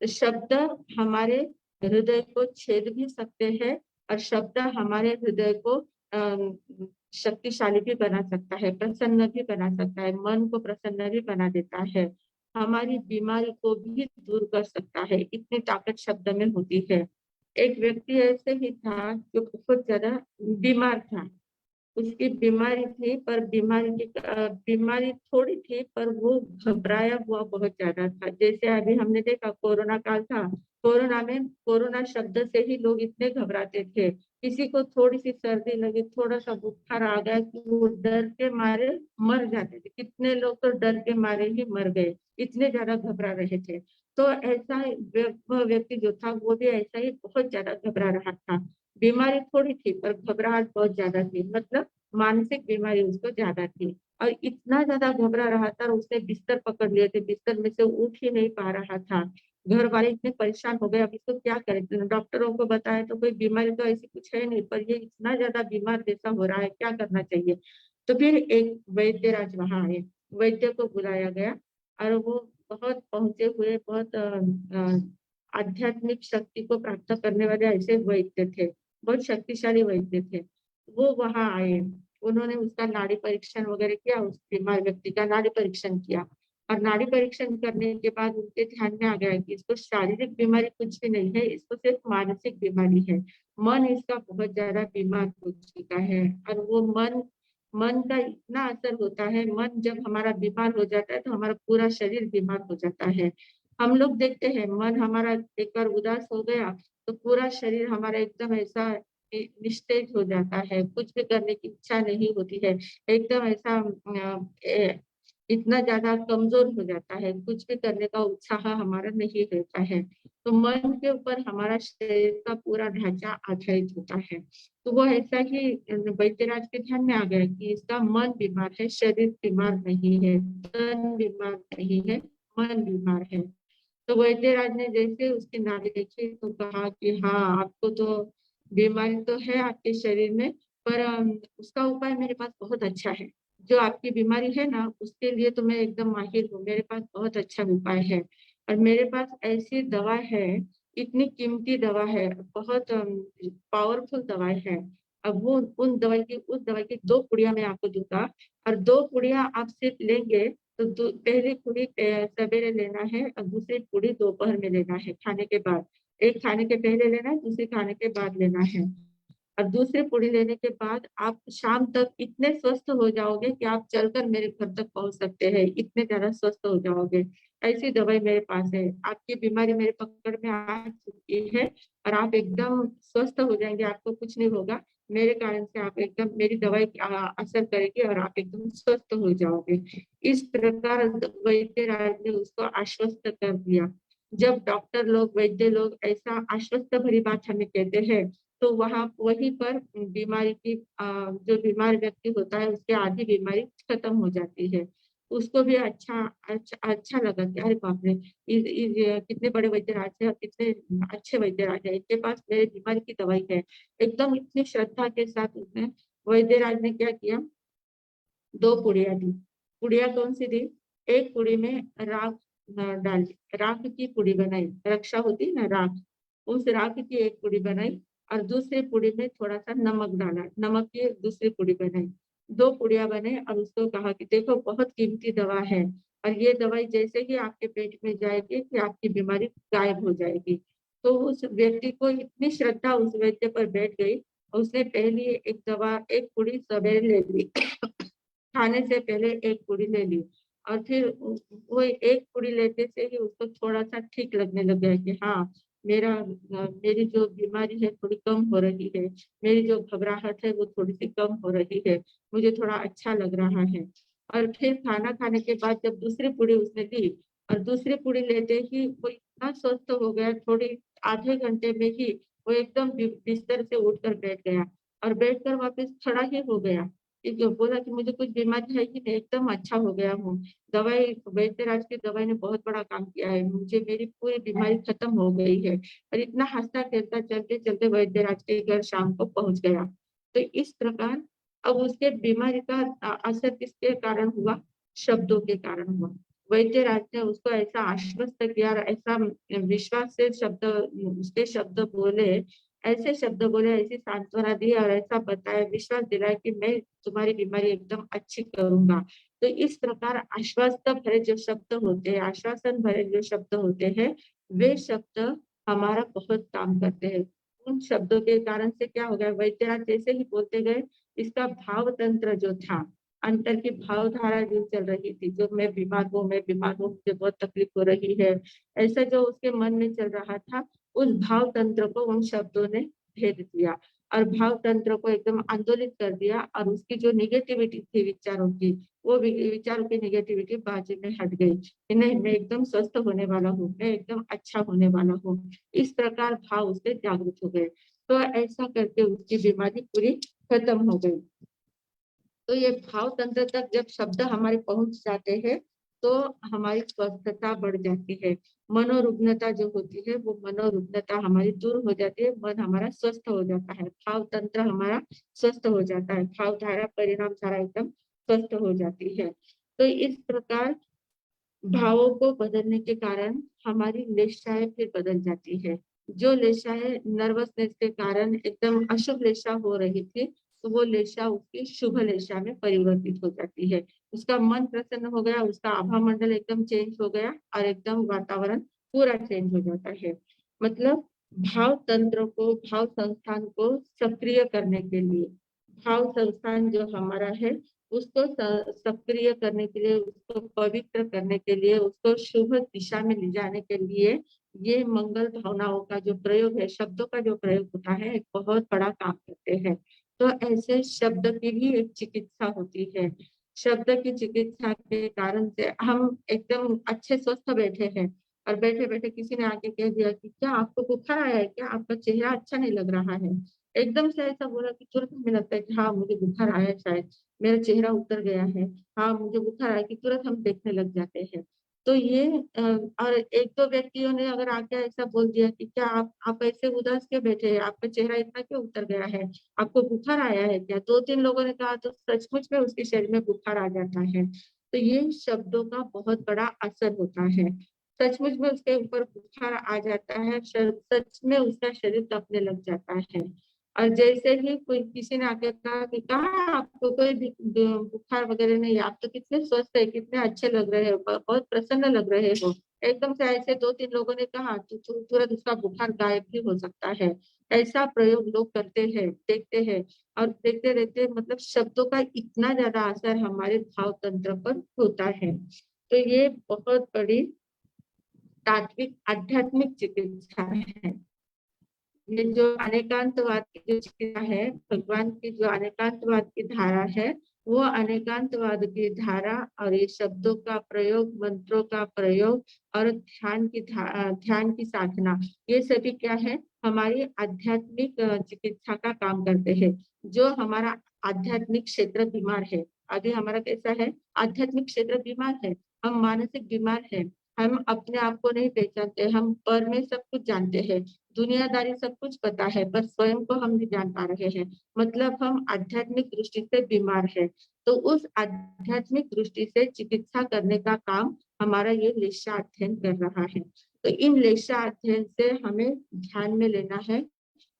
तो शब्द हमारे हृदय को छेद भी सकते हैं, और शब्द हमारे हृदय को शक्तिशाली भी बना सकता है, प्रसन्न भी बना सकता है, मन को प्रसन्न भी बना देता है, हमारी बीमारी को भी दूर कर सकता है, इतनी ताकत शब्द में होती है। एक व्यक्ति ऐसे ही था जो बहुत ज्यादा बीमार था। उसकी बीमारी थी, पर बीमारी थोड़ी थी, पर वो घबराया हुआ बहुत ज्यादा था। जैसे अभी हमने देखा कोरोना काल था, कोरोना में कोरोना शब्द से ही लोग इतने घबराते थे। किसी को थोड़ी सी सर्दी लगी, थोड़ा सा बुखार आ गया कि वो डर के मारे मर जाते थे। कितने लोग तो डर के मारे ही मर गए, इतने ज्यादा घबरा रहे थे। तो ऐसा वह व्यक्ति जो था वो भी ऐसा ही बहुत ज्यादा घबरा रहा था। बीमारी थोड़ी थी पर घबराहट बहुत ज्यादा थी, मतलब मानसिक बीमारी उसको ज्यादा थी, और इतना ज्यादा घबरा रहा था, और उसने बिस्तर पकड़ लिए थे, बिस्तर में से उठ ही नहीं पा रहा था। घर वाले इतने परेशान हो गए, अब इसको क्या करें? तो डॉक्टरों को बताया तो कोई बीमारी तो ऐसी कुछ है नहीं, पर ये इतना ज्यादा बीमार जैसा हो रहा है, क्या करना चाहिए? तो फिर एक वैद्यराज वहां आए, वैद्य को बुलाया गया, और वो बहुत पहुंचे हुए, बहुत आध्यात्मिक शक्ति को प्राप्त करने वाले ऐसे वैद्य थे, बहुत शक्तिशाली वैद्य थे। वो वहां आए, उन्होंने उसका नाड़ी परीक्षण वगैरह किया, उस बीमार व्यक्ति का नाड़ी परीक्षण किया, और नाड़ी परीक्षण करने के बाद उनके ध्यान में आ गया कि इसको शारीरिक बीमारी कुछ भी नहीं है, इसको सिर्फ मानसिक बीमारी है। मन इसका बहुत ज्यादा बीमार हो चुका है, और वो मन मन का इतना असर होता है, मन जब हमारा बीमार हो जाता है तो हमारा पूरा शरीर बीमार हो जाता है। हम लोग देखते हैं, मन हमारा एक बार उदास हो गया तो पूरा शरीर हमारा एकदम ऐसा निस्तेज हो जाता है, कुछ भी करने की इच्छा नहीं होती है, एकदम ऐसा इतना ज्यादा कमजोर हो जाता है, कुछ भी करने का उत्साह हमारा नहीं रहता है। तो मन के ऊपर हमारा शरीर का पूरा ढांचा आधारित होता है। तो वो ऐसा ही वैद्यराज के ध्यान में आ गया कि इसका मन बीमार है, शरीर बीमार नहीं है, तन बीमार नहीं है, मन बीमार है। तो वैद्यराज ने जैसे उसकी नाड़ी देखी तो कहा कि हाँ, आपको तो बीमारी तो है आपके शरीर में, पर उसका उपाय मेरे पास बहुत अच्छा है। जो आपकी बीमारी है ना, उसके लिए तो मैं एकदम माहिर हूँ, मेरे पास बहुत अच्छा उपाय है, और मेरे पास ऐसी दवा है, इतनी कीमती दवा है, बहुत पावरफुल दवा है। अब वो उस दवाई की 2 पुड़िया मैं आपको दूंगा, और 2 पुड़िया आप सिर्फ लेंगे तो पहली पूरी सवेरे लेना है, और दूसरी पूरी दोपहर में लेना है खाने के बाद। एक खाने के पहले लेना है, दूसरी खाने के बाद लेना है, और दूसरी पूरी लेने के बाद आप शाम तक इतने स्वस्थ हो जाओगे कि आप चलकर मेरे घर तक पहुंच सकते हैं, इतने ज्यादा स्वस्थ हो जाओगे। ऐसी दवाई मेरे पास है, आपकी बीमारी मेरे पकड़ में आ चुकी है, और आप एकदम स्वस्थ हो जाएंगे, आपको कुछ नहीं होगा। मेरे कारण से आप एकदम, मेरी दवाई असर करेगी और आप एकदम स्वस्थ हो जाओगे। इस प्रकार वैद्य राज ने उसको आश्वस्त कर दिया। जब डॉक्टर लोग, वैद्य लोग ऐसा आश्वस्त भरी बात हमें कहते हैं, तो वहां वहीं पर बीमारी की जो बीमार व्यक्ति होता है उसकी आधी बीमारी खत्म हो जाती है। उसको भी अच्छा लगा कि अरे बाप रे, कितने बड़े वैद्यराज है, और कितने अच्छे वैद्यराज है, इनके पास मेरे बीमारी की दवाई है। एकदम इतनी श्रद्धा के साथ उसने, वैद्यराज ने क्या किया, 2 पुड़िया दी। पुड़िया कौन सी दी? एक पुड़ी में राख डाली, राख की पुड़ी बनाई, रक्षा होती है ना राख, उस राख की एक पुड़ी बनाई और दूसरी पुड़ी में थोड़ा सा नमक डाला, नमक की दूसरी पुड़ी बनाई, 2 पुड़िया बने और उसको कहा कि देखो बहुत कीमती दवा है और ये दवाई जैसे ही आपके पेट में जाएगी कि आपकी बीमारी गायब हो जाएगी। तो उस व्यक्ति को इतनी श्रद्धा उस वैद्य पर बैठ गई, उसने पहली एक दवा, एक पुड़ी सवेरे ले ली खाने से पहले एक पुड़ी ले ली और फिर वो एक पुड़ी लेते से ही उसको थोड़ा-सा ठीक लगने लग गया कि हाँ, मेरी जो बीमारी है थोड़ी कम हो रही है, मेरी जो घबराहट है वो थोड़ी-सी कम हो रही है, मुझे थोड़ा अच्छा लग रहा है। और फिर खाना खाने के बाद जब दूसरी पुड़ी उसने ली और दूसरी पुड़ी लेते ही वो इतना स्वस्थ हो गया, थोड़ी आधे घंटे में ही वो एकदम बिस्तर से उठकर बैठ गया और बैठकर वापस खड़ा ही हो गया। जो बोला कि मुझे कुछ बीमारी है ही नहीं, एकदम अच्छा हो गया हूँ। दवाई वैद्यराज की दवाई ने बहुत बड़ा काम किया है, मुझे मेरी पूरी बीमारी खत्म हो गई है और इतना हँसता-खेलता चलते-चलते वैद्यराज के घर शाम को पहुँच गया। तो इस प्रकार अब उसके बीमारी का असर किसके कारण हुआ? शब्दों के कारण हुआ। वैद्यराज ने उसको ऐसा आश्वस्त किया और ऐसा विश्वास से शब्द उसके शब्द बोले, ऐसे शब्द बोले, ऐसी सांत्वना दी और ऐसा बताया, विश्वास दिलाया कि मैं तुम्हारी बीमारी एकदम अच्छी करूँगा। तो इस प्रकार आश्वस्त भरे जो शब्द होते हैं, आश्वासन भरे जो शब्द होते हैं, वे शब्द हमारा बहुत काम करते हैं। उन शब्दों के कारण से क्या हो गया, वैद्यराज जैसे ही बोलते गए, इसका भाव तंत्र जो था, अंतर की भावधारा जो चल रही थी, जो मैं बीमार हूँ, मुझे बहुत तकलीफ हो रही है, ऐसा जो उसके मन में चल रहा था, उस भाव तंत्र को उन शब्दों ने भेद दिया और भाव तंत्र को एकदम आंदोलित कर दिया और उसकी जो नेगेटिविटी थी विचारों की, वो विचारों की नेगेटिविटी बाजू में हट गई कि नहीं, मैं एकदम स्वस्थ होने वाला हूँ, मैं एकदम अच्छा होने वाला हूँ। इस प्रकार भाव उसके जागृत हो गए। तो ऐसा करके उसकी बीमारी पूरी खत्म हो गई। तो ये भाव तंत्र तक जब शब्द हमारे पहुंच जाते हैं तो हमारी स्वस्थता बढ़ जाती है। मनोरुग्णता जो होती है वो मनोरुग्णता हमारी दूर हो जाती है, मन हमारा स्वस्थ हो जाता है, भाव तंत्र हमारा स्वस्थ हो जाता है, भाव धारा परिणाम धारा एकदम स्वस्थ हो जाती है। तो इस प्रकार भावों को बदलने के कारण हमारी लेशाएं फिर बदल जाती है। जो लेशाएं नर्वसनेस के कारण एकदम अशुभ लेशा हो रही थी, तो वो लेशा उसकी शुभ लेशा में परिवर्तित हो जाती है। उसका मन प्रसन्न हो गया, उसका आभा मंडल एकदम चेंज हो गया और एकदम वातावरण पूरा चेंज हो जाता है। मतलब भाव तंत्र को, भाव संस्थान को सक्रिय करने के लिए, भाव संस्थान जो हमारा है उसको सक्रिय करने के लिए, उसको पवित्र करने के लिए, उसको शुभ दिशा में ले जाने के लिए ये मंगल भावनाओं का जो प्रयोग है, शब्दों का जो प्रयोग होता है, एक बहुत बड़ा काम करते हैं। तो ऐसे शब्द की भी एक चिकित्सा होती है। शब्द की चिकित्सा के कारण से हम एकदम अच्छे स्वस्थ बैठे हैं और बैठे बैठे किसी ने आके कह दिया कि क्या आपको बुखार आया है, क्या आपका चेहरा अच्छा नहीं लग रहा है, एकदम से ऐसा बोला कि तुरंत हमें लगता है कि हाँ मुझे बुखार आया है, शायद मेरा चेहरा उतर गया है, हाँ मुझे बुखार आया, कि तुरंत हम देखने लग जाते हैं। तो ये और एक दो व्यक्तियों ने अगर आके ऐसा बोल दिया कि क्या आप ऐसे उदास क्यों बैठे हैं, आपका चेहरा इतना क्यों उतर गया है, आपको बुखार आया है क्या, 2-3 लोगों ने कहा तो सचमुच में उसके शरीर में बुखार आ जाता है। तो ये शब्दों का बहुत बड़ा असर होता है, सचमुच में उसके ऊपर बुखार आ जाता है, सच में उसका शरीर कांपने लग जाता है। और जैसे ही कोई किसी ने आके कहा कि कहाँ आपको कोई भी बुखार वगैरह नहीं है, आप तो कितने स्वस्थ है, कितने अच्छे लग रहे हो, बहुत प्रसन्न लग रहे हो, एकदम से ऐसे 2-3 लोगों ने कहा तो तुरंत उसका बुखार गायब भी हो सकता है। ऐसा प्रयोग लोग करते हैं, देखते हैं और देखते रहते, मतलब शब्दों का इतना ज्यादा असर हमारे भाव तंत्र पर होता है। तो ये बहुत बड़ी तात्विक आध्यात्मिक चिकित्सा है। ये जो अनेकांतवाद की जो चिकित्सा है, भगवान की जो अनेकांतवाद की धारा है, वो अनेकांतवाद की धारा और ये शब्दों का प्रयोग, मंत्रों का प्रयोग और ध्यान की साधना, ये सभी क्या है, हमारी आध्यात्मिक चिकित्सा का काम करते हैं। जो हमारा आध्यात्मिक क्षेत्र बीमार है, अभी हमारा कैसा है, आध्यात्मिक क्षेत्र बीमार है, हम मानसिक बीमार है, हम अपने आप को नहीं पहचानते, हम पर में सब कुछ जानते हैं, दुनियादारी सब कुछ पता है, बस स्वयं को हम नहीं जान पा रहे हैं। मतलब हम आध्यात्मिक दृष्टि से बीमार है। तो उस आध्यात्मिक दृष्टि से चिकित्सा करने का काम हमारा ये लेशा अध्ययन कर रहा है। तो इन लेशा अध्ययन से हमें ध्यान में लेना है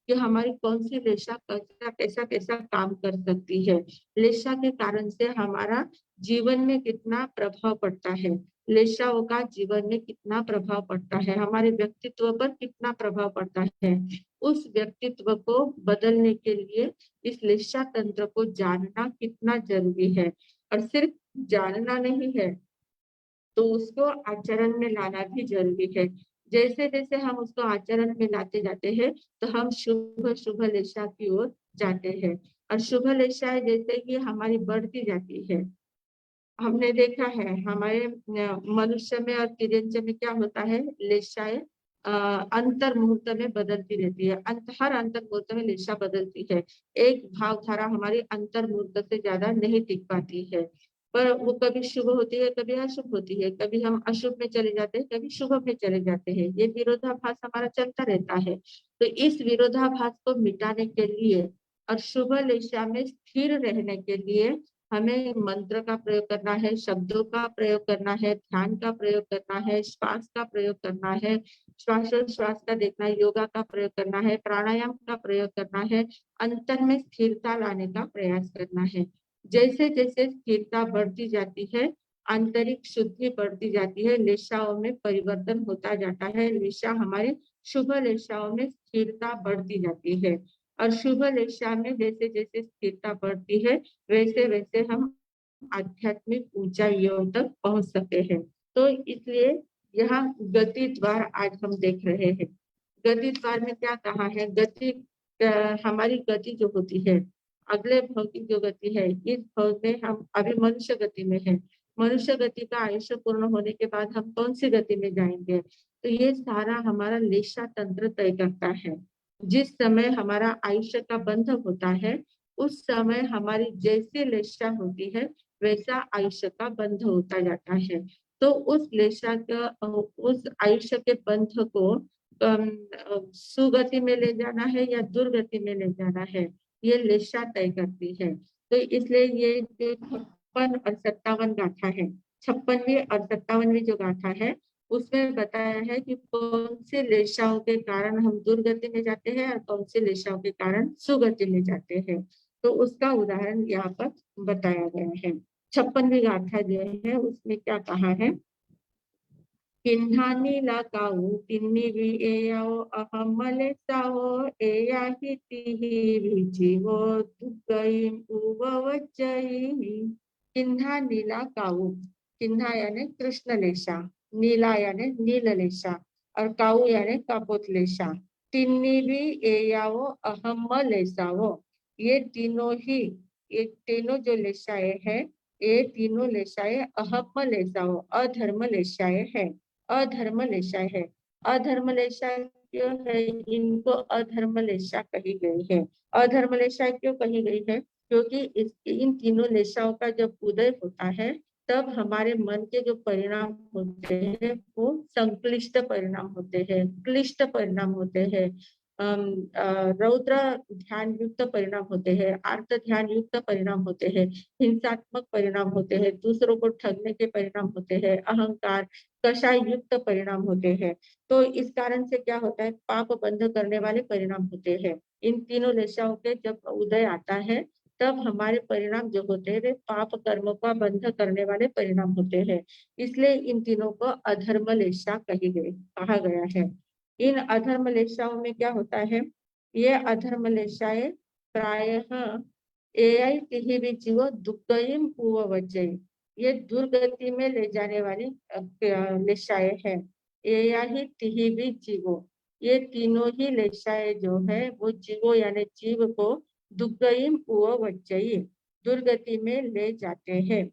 कि हमारी कौन सी रेशा कैसा कैसा कैसा काम कर सकती है। लेशा के कारण से हमारा जीवन में कितना प्रभाव पड़ता है, लेशाओं का जीवन में कितना प्रभाव पड़ता है, हमारे व्यक्तित्व पर कितना प्रभाव पड़ता है। उस व्यक्तित्व को बदलने के लिए इस लेशा तंत्र को जानना कितना जरूरी है। और सिर्फ जानना नहीं है, तो उसको आचरण में लाना भी जरूरी है। जैसे जैसे हम उसको आचरण में लाते जाते हैं, तो हम शुभ शुभ लेशा की ओर जाते हैं। और शुभ लेशा जैसे कि हमारी बढ़ती जाती है। हमने देखा है हमारे मनुष्य में और तिर्यंच में क्या होता है, लेशाएं अंतर मुहूर्त में बदलती रहती है। हर अंतर मुहूर्त में लेशा बदलती है। एक भावधारा हमारी अंतर मुहूर्त से ज्यादा नहीं टिक पाती है, पर वो कभी शुभ होती है, कभी अशुभ होती है, कभी हम अशुभ में चले जाते हैं, कभी शुभ में चले जाते हैं। ये विरोधाभास हमारा चलता रहता है। तो इस विरोधाभास को मिटाने के लिए और शुभ लेशा में स्थिर रहने के लिए हमें मंत्र का प्रयोग करना है, शब्दों का प्रयोग करना है, ध्यान का प्रयोग करना है, श्वास का प्रयोग करना है, श्वास का देखना है, योगा का प्रयोग करना है, प्राणायाम का प्रयोग करना है, अंतर में स्थिरता लाने का प्रयास करना है। जैसे जैसे स्थिरता बढ़ती जाती है, आंतरिक शुद्धि बढ़ती जाती है, लेशाओं में परिवर्तन होता जाता है, लेशा हमारे शुभ लेशाओं में स्थिरता बढ़ती जाती है। और शुभ लेशा में जैसे जैसे स्थिरता बढ़ती है, वैसे वैसे हम आध्यात्मिक ऊंचाइयों तक पहुंच सकते हैं। तो इसलिए यहाँ गति द्वार आज हम देख रहे हैं। गति द्वार में क्या कहा है, गति हमारी गति जो होती है, अगले भाव की जो गति है, इस भाव में हम अभी मनुष्य गति में है। मनुष्य गति का आयुष्य पूर्ण होने के बाद हम कौन सी गति में जाएंगे, तो ये सारा हमारा लेशा तंत्र तय करता है। जिस समय हमारा आयुष्य का बंध होता है, उस समय हमारी जैसी लेशा होती है, वैसा आयुष्य का बंध होता जाता है। तो उस लेशा का उस आयुष्य के बंध को सुगति में ले जाना है या दुर्गति में ले जाना है, ये लेशा तय करती है। तो इसलिए ये जो 56 और 57 गाथा है, 56वीं और 57वीं जो गाथा है, उसमें बताया है कि कौन से लेशाओं के कारण हम दुर्गति में जाते हैं और कौन से लेशाओं के कारण सुगति में जाते हैं। तो उसका उदाहरण यहाँ पर बताया गया है। 56वीं गाथा जो है उसमें क्या कहा है, किन्हानी लाकाऊ तिन्नी भी एयाओ अहमले साओ एया ही तिही विजीवो दुगईम उववज्जयी। किन्हा नीला काऊ, किन्हा यानी कृष्ण लेशा, नीला यानी नील लेशा, और काऊ यानी कपोत लेशा। तिन्नी भी एयाओ अहम लेसाओ, ये तीनों ही, ये तीनों जो लेशाएं हैं, ये तीनों लेशाएं अहम लेसाओ अधर्म लेशाएं हैं। अधर्म लेशा है। अधर्म लेशा क्यों है, इनको अधर्म लेशा कही गई है। अधर्म लेशा क्यों कही गई है, क्योंकि इन तीनों लेशाओं का जब उदय होता है, तब हमारे मन के जो परिणाम होते हैं वो संक्लिष्ट परिणाम होते हैं, क्लिष्ट परिणाम होते हैं। रौद्र ध्यान युक्त परिणाम होते हैं, आर्त ध्यान युक्त परिणाम होते हैं, हिंसात्मक परिणाम होते हैं, दूसरों को ठगने के परिणाम होते हैं, अहंकार कषाय युक्त परिणाम होते हैं। तो इस कारण से क्या होता है, पाप बंध करने वाले परिणाम होते हैं। इन तीनों लेशाओं के जब उदय आता है, तब हमारे परिणाम जो होते हैं वे पाप कर्म का बंध करने वाले परिणाम होते हैं। इसलिए इन तीनों को अधर्म लेशा कहा गया है। इन अधर्म लेशाओं में क्या होता है, ये अधर्म लेशाएं प्रायः एआई तिहिरी जीव दुर्गयिम पूर्ववज्जयी, ये दुर्गति में ले जाने वाली लेशाएं हैं। एआई तिहिरी जीवो, ये तीनों ही लेशाएं जो है वो जीवो यानी जीव को दुर्गयिम पूर्ववज्जयी, दुर्गति में ले जाते हैं।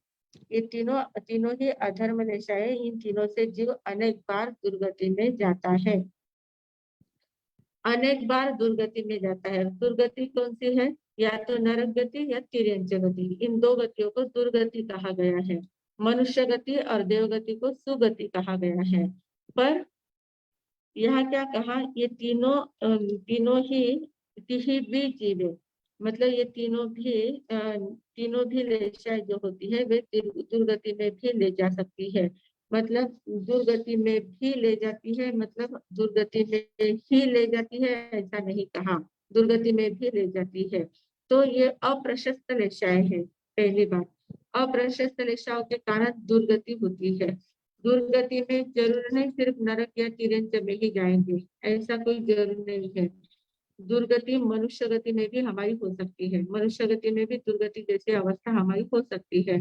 ये तीनों तीनों ही अधर्म लेशाएं, इन तीनों से जीव अनेक बार दुर्गति में जाता है, अनेक बार दुर्गति में जाता है। दुर्गति कौन सी है, या तो नरक गति या तिर्यंच गति, इन दो गतियों को दुर्गति कहा गया है। मनुष्य गति और देवगति को सुगति कहा गया है। पर यहाँ क्या कहा, ये तीनों ही भी जीव है। मतलब ये तीनों भी लेशाएं जो होती है वे दुर्गति में भी ले जा सकती है। मतलब दुर्गति में भी ले जाती है, मतलब दुर्गति में ही ले जाती है ऐसा नहीं कहा, दुर्गति में भी ले जाती है। तो ये अप्रशस्त लेशाएं है। पहली बात, अप्रशस्त लेशाओं के कारण दुर्गति होती है। दुर्गति में जरूर नहीं सिर्फ नरक या तिरंज में ही जाएंगे, ऐसा कोई जरूर नहीं है। दुर्गति मनुष्य गति में भी हमारी हो सकती है, मनुष्य गति में भी दुर्गति जैसी अवस्था हमारी हो सकती है।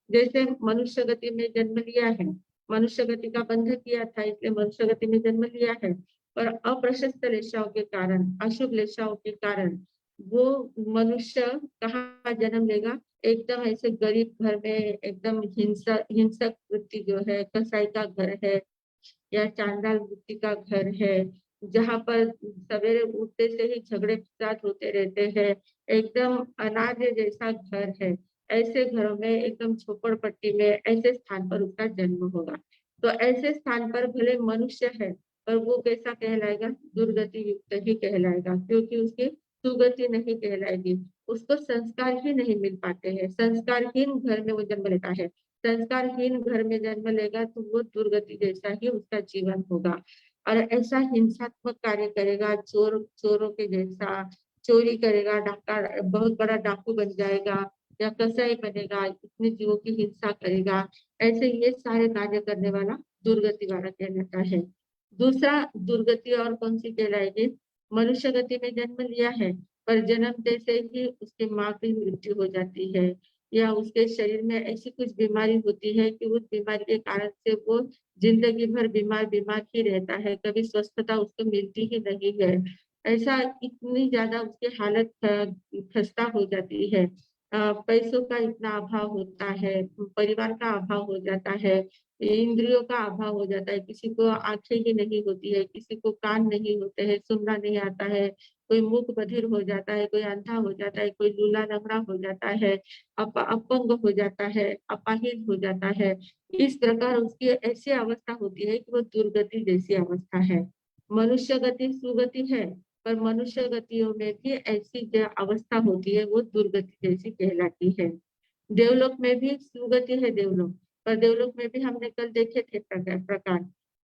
जैसे मनुष्य गति में जन्म लिया है, मनुष्य गति का बंध किया था इसलिए मनुष्य गति में जन्म लिया है, पर अप्रशस्त लेशाओं के कारण, अशुभ लेशाओं के कारण वो मनुष्य कहाँ जन्म लेगा, एकदम ऐसे गरीब घर में, एकदम हिंसक वृत्ति जो है, कसाई का घर है या चांडाल वृत्ति का घर है, जहाँ पर सवेरे उठते से ही झगड़े फसाद होते रहते हैं, एकदम अनाज जैसा घर है, ऐसे घरों में, एकदम झोपड़पट्टी में, ऐसे स्थान पर उसका जन्म होगा। तो ऐसे स्थान पर भले मनुष्य है पर वो कैसा कहलाएगा, दुर्गति युक्त ही कहलाएगा, क्योंकि उसकी सुगति नहीं कहलाएगी, उसको संस्कार ही नहीं मिल पाते हैं, संस्कारहीन घर में वो जन्म लेता है। संस्कारहीन घर में जन्म लेगा तो वो दुर्गति जैसा ही उसका जीवन होगा, और ऐसा हिंसात्मक कार्य करेगा, चोरों के जैसा चोरी करेगा, डाका बहुत बड़ा डाकू बन जाएगा या कसाई बनेगा, इतने जीवों की हिंसा करेगा, ऐसे ये सारे कार्य करने वाला दुर्गति वाला कहलाता है। दूसरा दुर्गति और कौन सी कहलाएगी, मनुष्य गति में जन्म लिया है पर जन्मते से ही उसकी माँ की मृत्यु हो जाती है, या उसके शरीर में ऐसी कुछ बीमारी होती है कि उस बीमारी के कारण से वो जिंदगी भर बीमार बीमार ही रहता है, कभी स्वस्थता उसको मिलती ही नहीं है। ऐसा इतनी ज्यादा उसकी हालत खस्ता हो जाती है, पैसों का इतना अभाव होता है, परिवार का अभाव हो जाता है, इंद्रियों का अभाव हो जाता है, किसी को आंखें ही नहीं होती है, किसी को कान नहीं होते हैं, सुनना नहीं आता है, कोई मूक बधिर हो जाता है, कोई अंधा हो जाता है, कोई लूला लंगड़ा हो जाता है, अपंग हो जाता है, अपाहिज हो जाता है। इस प्रकार उसकी ऐसी अवस्था होती है कि वो दुर्गति जैसी अवस्था है। मनुष्य गति सुगति है, पर मनुष्य गतियों में भी ऐसी जो अवस्था होती है वो दुर्गति जैसी कहलाती है। देवलोक में भी सुगति है, देवलोक, पर देवलोक में भी हमने कल देखे थे प्रकार,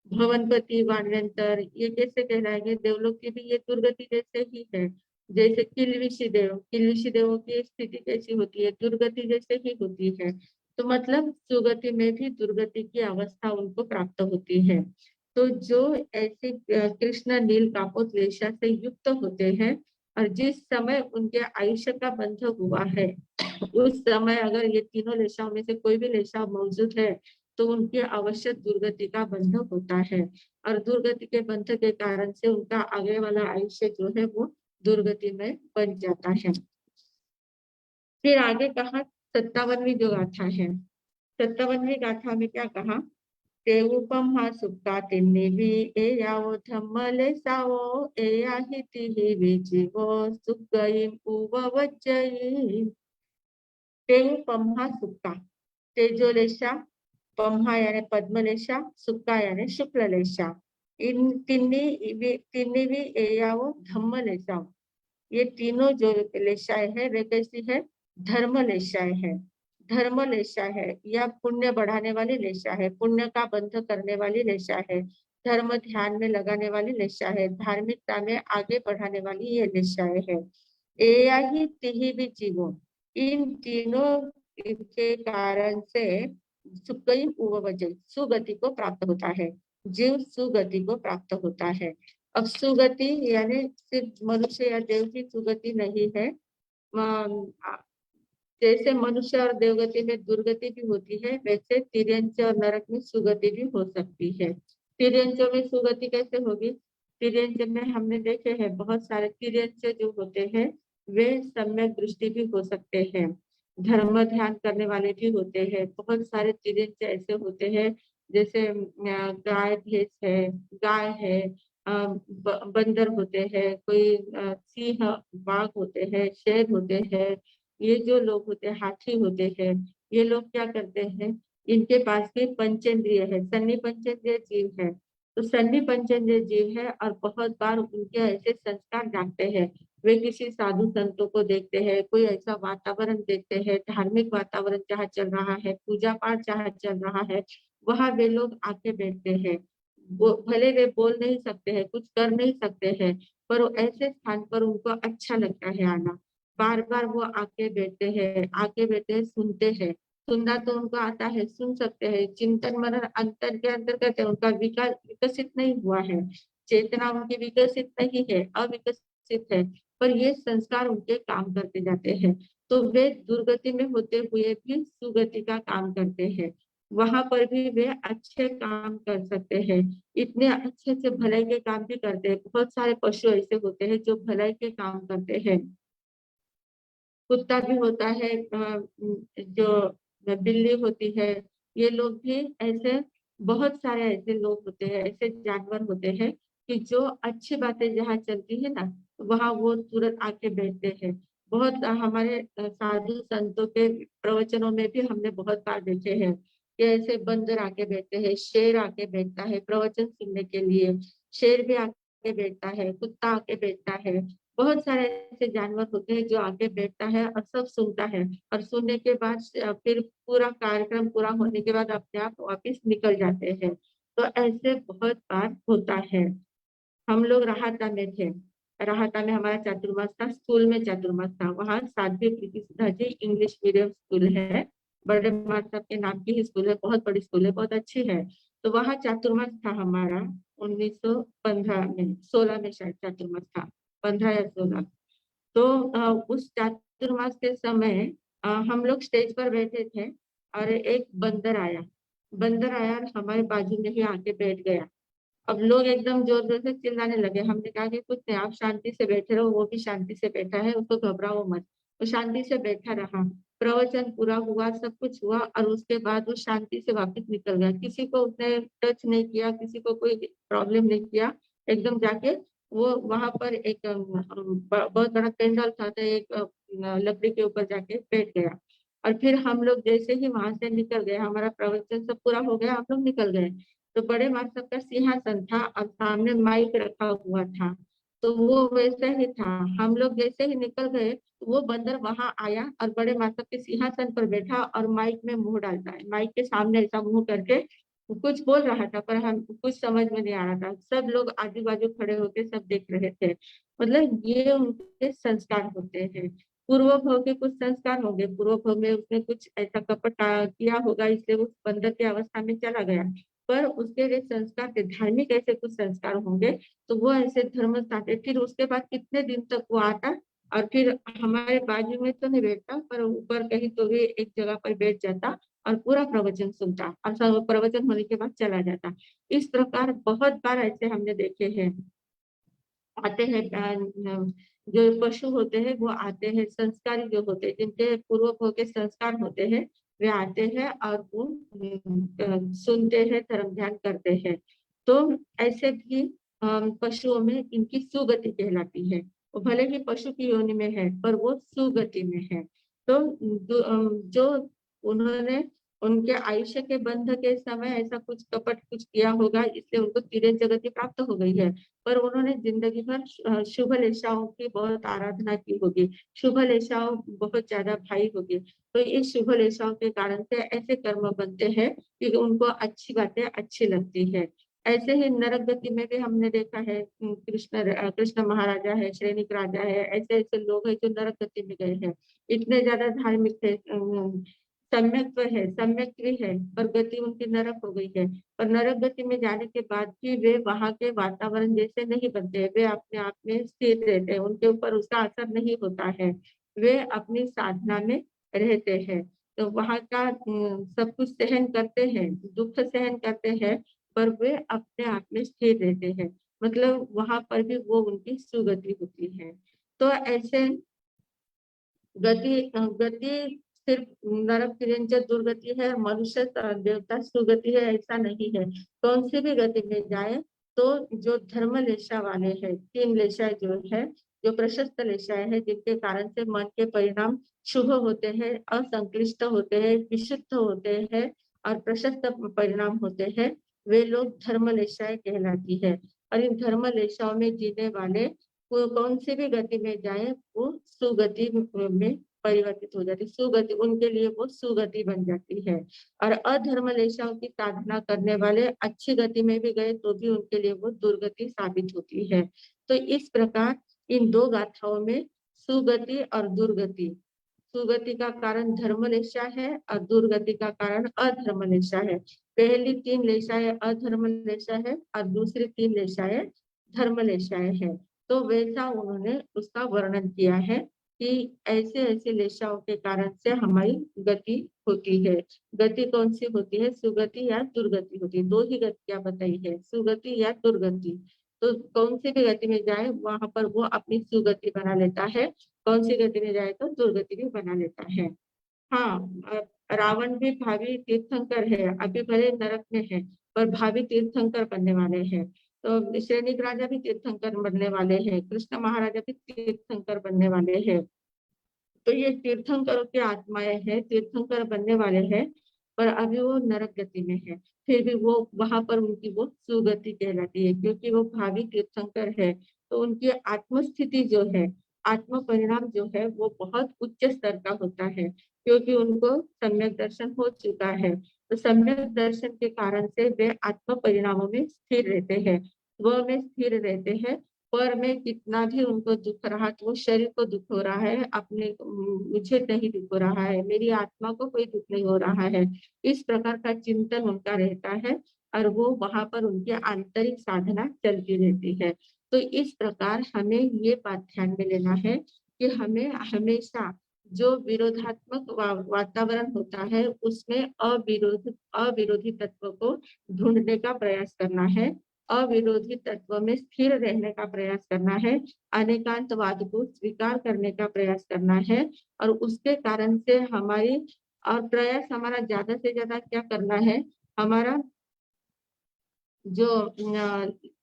भवनपति, वाणवंतर, ये कैसे कहलाएंगे, देवलोक की भी ये दुर्गति जैसे ही है। जैसे किलविषी देवों की स्थिति कैसी होती है, दुर्गति जैसे ही होती है। तो मतलब सुगति में भी दुर्गति की अवस्था उनको प्राप्त होती है। तो जो ऐसे कृष्ण नील कापोत वेशा से युक्त होते हैं और जिस समय उनके आयुष्य का बंध हुआ है, उस समय अगर ये तीनों लेशाओं में से कोई भी लेशा मौजूद है तो उनकी अवश्य दुर्गति का बंध होता है, और दुर्गति के बंध के कारण से उनका आगे वाला आयुष्य जो है वो दुर्गति में बन जाता है। फिर आगे कहा 57वीं जो गाथा है, 57वीं गाथा में क्या कहा, तेऊपम हा सुक्का तिन्नी भी ए यावो धम्मले सावो ए याहिति ही विजीवो सुगईम उववज्जयी। तेऊपम हा सुक्का, तेजोलेशा, पम्हा यानी पद्मलेशा, सुक्का यानी शुक्ललेशा, इन तिन्नी भी एयावो धम्मलेशा, ये तीनों जो लेशाएं है वे कैसी है, धर्म लेशाएं है, धर्म लेशा है या पुण्य बढ़ाने वाली लेशा है, पुण्य का बंध करने वाली लेशा है, धर्म ध्यान में लगाने वाली लेशा है, धार्मिकता में आगे बढ़ाने वाली ये लेशाएं है। एया ही तिही भी जीवो, इन तीनों के कारण से सुगति को प्राप्त होता है, जीव सुगति को प्राप्त होता है। अब सुगति यानी सिर्फ मनुष्य या देव की सुगति नहीं है, जैसे मनुष्य और देवगति में दुर्गति भी होती है वैसे तिर्यंच और नरक में सुगति भी हो सकती है। तिर्यंचों में सुगति कैसे होगी, तिर्यंच में हमने देखे हैं बहुत सारे तिर्यंच जो होते हैं वे सम्यक दृष्टि भी हो सकते हैं, धर्म ध्यान करने वाले भी होते हैं, बहुत सारे तिर्यंच ऐसे होते हैं जैसे गाय भैंस है, गाय है, बंदर होते हैं, कोई सिंह बाघ होते हैं, शेर होते हैं, ये जो लोग होते हैं, हाथी होते हैं, ये लोग क्या करते हैं, इनके पास भी पंचेंद्रिय है, सन्नी पंचेंद्रिय जीव है। तो सन्नी पंचेंद्रिय जीव है और बहुत बार उनके ऐसे संस्कार जानते हैं। वे किसी साधु संतों को देखते हैं, कोई ऐसा वातावरण देखते हैं, धार्मिक वातावरण जहाँ चल रहा है, पूजा पाठ जहाँ चल रहा है, वहां वे लोग आके बैठते हैं। वो भले वे बोल नहीं सकते हैं, कुछ कर नहीं सकते हैं, पर वो ऐसे स्थान पर उनको अच्छा लगता है आना। बार बार वो आके बैठते हैं, सुनते हैं। सुनना तो उनको आता है, सुन सकते हैं, चिंतन मनन अंतर के अंतर करते हैं, उनका विकास विकसित नहीं हुआ है, चेतना उनकी विकसित नहीं है, अविकसित है, पर ये संस्कार उनके काम करते जाते हैं। तो वे दुर्गति में होते हुए भी सुगति का काम करते हैं, वहां पर भी वे अच्छे काम कर सकते हैं, इतने अच्छे से भलाई के काम भी करते हैं। बहुत सारे पशु ऐसे होते हैं जो भलाई के काम करते हैं। कुत्ता भी होता है, जो बिल्ली होती है, ये लोग भी ऐसे, बहुत सारे ऐसे लोग होते हैं, ऐसे जानवर होते हैं कि जो अच्छी बातें जहाँ चलती है ना, वहाँ वो तुरंत आके बैठते हैं। बहुत हमारे साधु संतों के प्रवचनों में भी हमने बहुत बार देखे हैं कि ऐसे बंदर आके बैठते हैं, शेर आके बैठता है प्रवचन सुनने के लिए, शेर भी आके बैठता है, कुत्ता आके बैठता है। बहुत सारे ऐसे जानवर होते हैं जो आके बैठता है और सब सुनता है, और सुनने के बाद फिर पूरा कार्यक्रम पूरा होने के बाद अपने आप वापिस निकल जाते हैं। तो ऐसे बहुत बार होता है। हम लोग राहता में थे, राहता में हमारा चातुर्मास था, स्कूल में चातुर्मास था, वहाँ साध्वी प्रीति Sudha ji English medium school है, बड़े मार साहब के नाम की ही स्कूल है, बहुत बड़ी स्कूल है, बहुत अच्छी है। तो वहाँ चातुर्मास था हमारा 1915 में, 16 में शायद चातुर्मास था, 15 या 16। तो उस चातुर्मास के समय हम लोग स्टेज पर बैठे थे और एक बंदर आया और हमारे बाजू में ही आके बैठ गया। अब लोग एकदम जोर जोर से चिल्लाने लगे, हमने कहा कि कुछ नहीं, आप शांति से बैठे रहो, वो भी शांति से बैठा है, उसको घबराओ मत। वो शांति से बैठा रहा, प्रवचन पूरा हुआ, सब कुछ हुआ, और उसके बाद वो शांति से वापस निकल गया। किसी को उसने टच नहीं किया, किसी को कोई प्रॉब्लम नहीं किया, एकदम जाके वो वहां पर एक बहुत बड़ा पेंडल था, तो एक लकड़ी के ऊपर जाके बैठ गया। और फिर हम लोग जैसे ही वहां से निकल गए, हमारा प्रवचन सब पूरा हो गया, हम लोग निकल गए, तो बड़े मास्टर का सिंहासन था और सामने माइक रखा हुआ था, तो वो वैसे ही था। हम लोग जैसे ही निकल गए, तो वो बंदर वहां आया और बड़े मास्टर के सिंहासन पर बैठा और माइक में मुंह डालता है, माइक के सामने ऐसा मुंह करके कुछ बोल रहा था, पर हम कुछ समझ में नहीं आ रहा था। सब लोग आजू बाजू खड़े होके सब देख रहे थे। मतलब ये उनके संस्कार होते हैं। पूर्व भोग के कुछ संस्कार होंगे, पूर्व भोग में उसने कुछ ऐसा कपट किया होगा, इसलिए उस बंदर की अवस्था में चला गया, पर उसके लिए संस्कार थे, धार्मिक ऐसे कुछ संस्कार होंगे, तो वो ऐसे धर्म स्थापित। फिर उसके बाद कितने दिन तक वो आता, और फिर हमारे बाजू में तो नहीं बैठता, पर ऊपर कहीं तो भी एक जगह पर बैठ जाता और पूरा प्रवचन सुनता, और सब प्रवचन होने के बाद चला जाता। इस प्रकार बहुत बार ऐसे हमने देखे हैं। आते हैं जो पशु होते हैं वो आते हैं, संस्कारी जो होते हैं, जिनके पूर्वज के संस्कार होते हैं, वे आते हैं और वो सुनते हैं, धर्म ध्यान करते हैं। तो ऐसे भी पशुओं में इनकी सुगति कहलाती है। वो भले ही पशु की योनि में है, पर वो सुगति में है। तो जो उन्होंने उनके आयुष्य के बंध के समय ऐसा कुछ कपट कुछ किया होगा, इसलिए उनको तिर्यक जगति प्राप्त हो गई है, पर उन्होंने जिंदगी भर शुभ लेशाओं की बहुत आराधना की होगी, शुभ लेशाओं बहुत ज्यादा भाई होगी, तो इस शुभ लेशाओं के कारण से ऐसे कर्म बनते हैं कि उनको अच्छी बातें अच्छी लगती है। ऐसे ही नरक गति में भी हमने देखा है, कृष्ण महाराजा है, श्रेणिक राजा है, ऐसे ऐसे लोग हैं जो नरक गति में गए हैं, इतने ज्यादा धार्मिक थे, सम्यक है, सम्यक भी है, पर गति उनकी नरक हो गई है। और नरक गति में जाने के बाद भी वे वहां के वातावरण जैसे नहीं बनते, वे अपने आप में स्थिर रहते हैं, उनके ऊपर उसका असर नहीं होता है, वे अपनी साधना में रहते हैं। तो वहां का सब कुछ सहन करते हैं, दुख सहन करते हैं, पर वे अपने आप में स्थिर रहते हैं, मतलब वहां पर भी वो उनकी सुगति होती है। तो ऐसे गति सिर्फ नरक तिर्यंचक दुर्गति है, मनुष्य देवता सुगति है, ऐसा नहीं है। कौन सी भी गति में जाए, तो जो धर्म लेशा वाले हैं, 3 लेशा जो है, जो प्रशस्त लेशाएं है, जिनके कारण से मन के परिणाम शुभ होते हैं, असंक्लिष्ट होते हैं, विशुद्ध होते हैं, और प्रशस्त परिणाम होते हैं, वे लोग धर्मलेशाएं कहलाती है। और इन धर्मलेशाओं में जीने वाले वो कौन सी भी गति में जाए वो सुगति में परिवर्तित हो जाती, सुगति उनके लिए वो सुगति बन जाती है। और अधर्मलेशाओं की साधना करने वाले अच्छी गति में भी गए तो भी उनके लिए वो दुर्गति साबित होती है। तो इस प्रकार इन दो गाथाओं में सुगति और दुर्गति, सुगति का कारण धर्मलेशा है और दुर्गति का कारण अधर्मलेशा है। पहली 3 लेशाएं अधर्मलेशा है और दूसरी 3 लेशाएं धर्मलेशाएं है। तो वैसा उन्होंने उसका वर्णन किया है कि ऐसे ऐसे लेशाओं के कारण से हमारी गति होती है। गति कौन सी होती है, सुगति या दुर्गति होती है। 2 ही गतियां बताई है, सुगति या दुर्गति। तो कौन सी भी गति में जाए वहां पर वो अपनी सुगति बना लेता है, कौन सी गति में जाए तो दुर्गति भी बना लेता है। हाँ, रावण भी भावी तीर्थंकर है, अभी भले नरक में है पर भावी तीर्थंकर बनने वाले हैं। तो सैनिक राजा भी तीर्थंकर बनने वाले हैं, कृष्ण महाराजा भी तीर्थंकर बनने वाले हैं। तो ये तीर्थंकरों की आत्माएं हैं, तीर्थंकर बनने वाले हैं, पर अभी वो नरक गति में है। फिर भी वो वहां पर उनकी वो सुगति कहलाती है, क्योंकि वो भावी तीर्थंकर है। तो उनकी आत्मस्थिति जो है, आत्म परिणाम जो है वो बहुत उच्च स्तर का होता है, क्योंकि उनको सम्यक दर्शन हो चुका है। तो सम्यक दर्शन के कारण से वे आत्म परिणामों में स्थिर रहते हैं, स्व में स्थिर रहते हैं। पर में कितना भी उनको दुख रहा तो वो शरीर को दुख हो रहा है, अपने मुझे नहीं दुख हो रहा है, मेरी आत्मा को कोई दुख नहीं हो रहा है, इस प्रकार का चिंतन उनका रहता है। और वो वहां पर उनकी आंतरिक साधना चलती रहती है। तो इस प्रकार हमें ये बात ध्यान में लेना है कि हमें हमेशा जो विरोधात्मक वातावरण होता है उसमें अविरोधी तत्व को ढूंढने का प्रयास करना है, अविरोधी तत्व में स्थिर रहने का प्रयास करना है, अनेकांतवाद को स्वीकार करने का प्रयास करना है। और उसके कारण से हमारी और प्रयास हमारा ज्यादा से ज्यादा क्या करना है, हमारा जो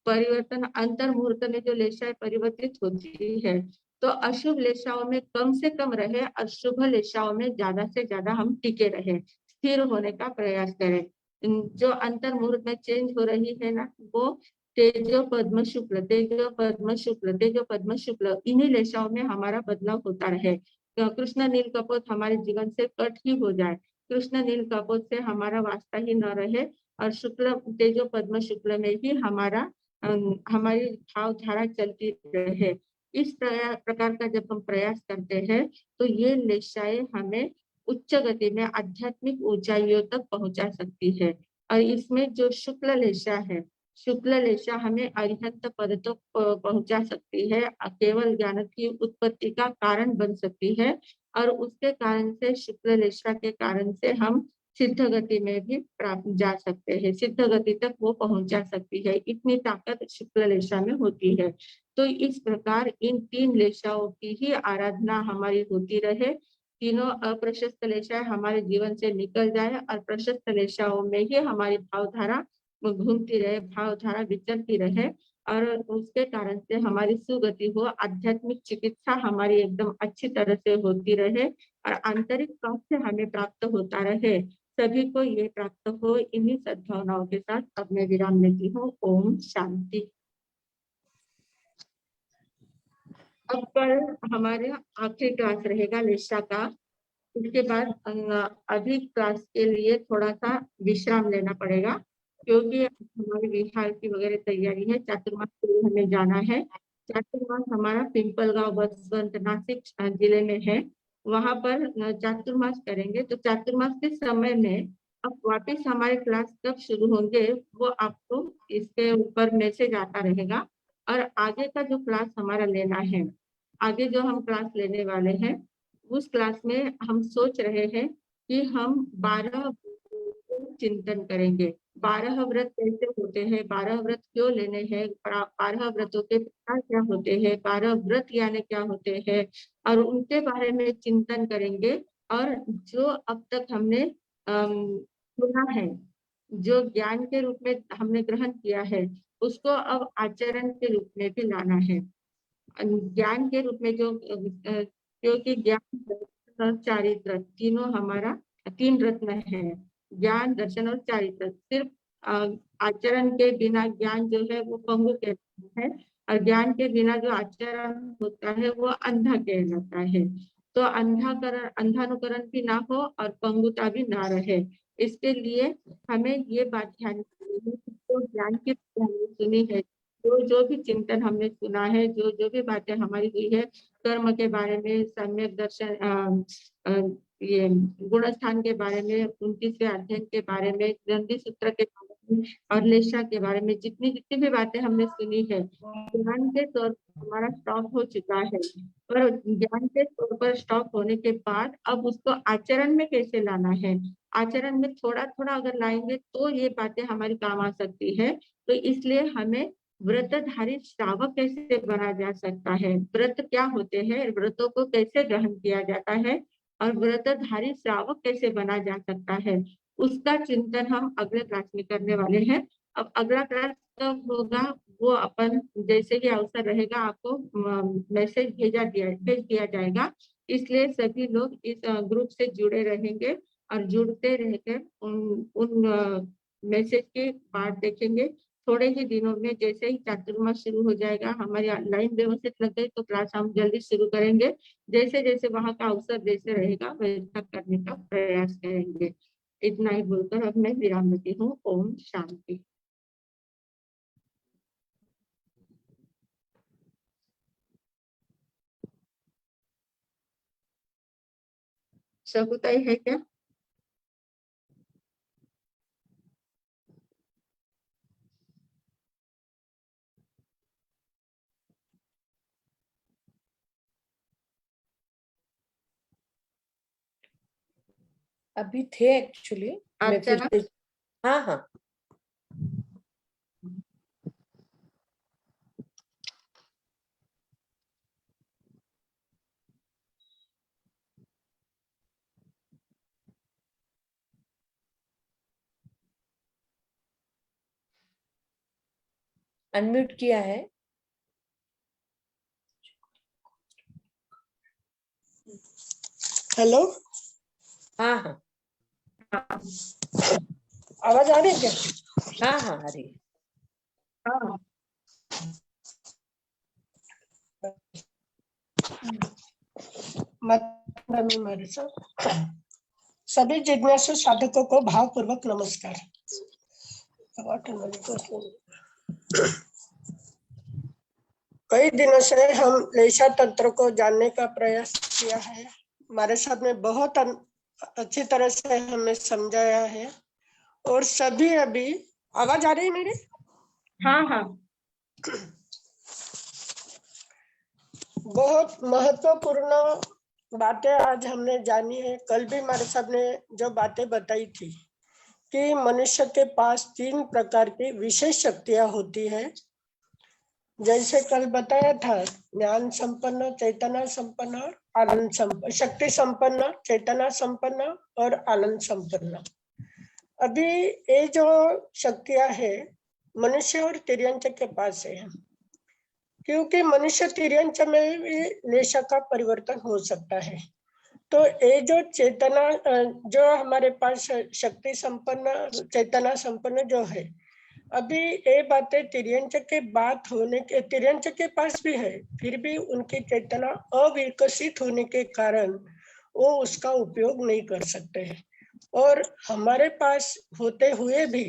परिवर्तन अंतर मुहूर्त में जो लेशाएं परिवर्तित होती है, तो अशुभ लेशाओं में कम से कम रहे और शुभ लेशाओं में ज्यादा से ज्यादा हम टिके रहे, स्थिर होने का प्रयास करें। जो अंतर मुहूर्त में चेंज हो रही है ना, वो तेजो पद्म शुक्ल, तेजो पद्म शुक्ल, तेजो पद्म शुक्ल, इन्हीं लेशाओं में हमारा बदलाव होता रहे। कृष्ण नील कपोत हमारे जीवन से कट ही हो जाए, कृष्ण नील कपोत से हमारा वास्ता ही न रहे, और शुक्ल तेजो पद्म शुक्ल में ही हमारी भावधारा चलती रहे। इस प्रकार का जब हम प्रयास करते हैं तो ये लेशाएं हमें उच्च गति में आध्यात्मिक ऊंचाइयों तक पहुंचा सकती है। और इसमें जो शुक्ल लेशा है, शुक्ल लेशा हमें अरिहंत पद तक पहुंचा सकती है, केवल ज्ञान की उत्पत्ति का कारण बन सकती है। और उसके कारण से शुक्ल लेशा के कारण से हम सिद्ध गति में भी प्राप्त जा सकते हैं, सिद्ध गति तक वो पहुंचा सकती है, इतनी ताकत शुक्ल लेशा में होती है। तो इस प्रकार इन 3 लेशाओं की ही आराधना हमारी होती रहे, तीनों अप्रशस्त लेशा हमारे जीवन से निकल जाए और प्रशस्त लेशाओं में ही हमारी भावधारा घूमती रहे, भावधारा विचरती रहे, और उसके कारण से हमारी सुगति हो, आध्यात्मिक चिकित्सा हमारी एकदम अच्छी तरह से होती रहे और आंतरिक स्वास्थ्य हमें प्राप्त होता रहे। सभी को ये प्राप्त हो, इन्हीं सद्भावनाओं के साथ अब मैं विराम लेती हूँ। ओम शांति। अब कल हमारे आखिरी क्लास रहेगा लेशा का, इसके बाद अभी क्लास के लिए थोड़ा सा विश्राम लेना पड़ेगा, क्योंकि हमारे विहार की वगैरह तैयारी है, चातुर्मास के लिए हमें जाना है। चातुर्मास हमारा पिंपलगांव बसवंत नासिक जिले में है, वहां पर चातुर्मास करेंगे। तो चातुर्मास के समय में अब वापस हमारे क्लास कब शुरू होंगे वो आपको इसके ऊपर मैसेज आता रहेगा। और आगे का जो क्लास हमारा लेना है, आगे जो हम क्लास लेने वाले हैं उस क्लास में हम सोच रहे हैं कि हम 12 चिंतन करेंगे। 12 व्रत कैसे होते हैं, 12 व्रत क्यों लेने हैं, 12 व्रतों के प्रकार क्या होते हैं, 12 व्रत यानी क्या होते हैं, और उनके बारे में चिंतन करेंगे। और जो अब तक हमने सुना है, जो ज्ञान के रूप में हमने ग्रहण किया है, उसको अब आचरण के रूप में भी लाना है। ज्ञान के रूप में जो क्योंकि ज्ञान, दर्शन और चारित्र तीनों हमारा 3 रत्न है। ज्ञान, दर्शन और चारित्र। सिर्फ आचरण के बिना ज्ञान जो है वो पंगु कहलाता है, और ज्ञान के बिना जो आचरण होता है वो अंधा कहलाता है। तो अंधानुकरण भी ना हो और पंगुता भी ना रहे, इसके लिए हमें ये बात ध्यान रखनी है कि जो ज्ञान की हमने सुनी है, जो भी चिंतन हमने सुना है, जो भी बातें हमारी हुई है, कर्म के बारे में, सम्यक दर्शन, ये गुणस्थान के बारे में, 29वें अध्ययन के बारे में, ग्रंथि सूत्र के बारे में और लेशा के बारे में, जितनी जितनी भी बातें हमने सुनी है, ज्ञान के तौर पर हमारा स्टॉक हो चुका है। और ज्ञान के तौर पर स्टॉक होने के बाद अब उसको आचरण में कैसे लाना है, आचरण में थोड़ा थोड़ा अगर लाएंगे तो ये बातें हमारी काम आ सकती है। तो इसलिए हमें व्रतधारी श्रावक कैसे बना जा सकता है, व्रत क्या होते हैं, व्रतों को कैसे ग्रहण किया जाता है और व्रतधारी श्रावक कैसे बना जा सकता है, उसका चिंतन हम अगले क्लास में करने वाले हैं। अब अगला क्लास कब होगा वो अपन जैसे ही अवसर रहेगा आपको मैसेज भेज दिया जाएगा। इसलिए सभी लोग इस ग्रुप से जुड़े रहेंगे और जुड़ते रहकर उन मैसेज के पार्ट देखेंगे। थोड़े ही दिनों में जैसे ही चातुर्मास शुरू हो जाएगा, हमारी लाइन व्यवस्थित लग गई तो क्लास हम जल्दी शुरू करेंगे। जैसे जैसे वहां का अवसर जैसे रहेगा वैसा करने का प्रयास करेंगे। इतना ही बोलकर अब मैं विराम देती हूँ। ओम शांति। सकुताई है क्या? अभी थे एक्चुअली, मैं फिर अर्चना? से। हाँ हाँ। अनम्यूट किया है। हेलो, हाँ हाँ आवाज आ रही है क्या? हाँ हाँ, आ रही है। हाँ। मेरे साथ सभी जिज्ञासु साधकों को भावपूर्वक नमस्कार। कई दिनों से हम लेशा तंत्र को जानने का प्रयास किया है। हमारे साथ में बहुत अच्छी तरह से हमें समझाया है और सभी अभी आवाज आ रही है मेरी? हाँ हाँ। बहुत महत्वपूर्ण बातें आज हमने जानी है। कल भी हमारे साहब ने जो बातें बताई थी कि मनुष्य के पास 3 प्रकार की विशेष शक्तियां होती है। जैसे कल बताया था, ज्ञान संपन्न, चैतन्य संपन्न, आनंद संपन्न, शक्ति संपन्न, चैतन्य संपन्न और आनंद संपन्न। अभी ये जो शक्तियां है मनुष्य और तिर्यंच के पास है, क्योंकि मनुष्य तिर्यंच में भी लेशा का परिवर्तन हो सकता है। तो ये जो चेतना, जो हमारे पास शक्ति संपन्न, चेतना संपन्न जो है, अभी ये बातें तिर्यंच के बात होने के, तिर्यंच के पास भी है, फिर भी उनकी चेतना अविकसित होने के कारण वो उसका उपयोग नहीं कर सकते हैं। और हमारे पास होते हुए भी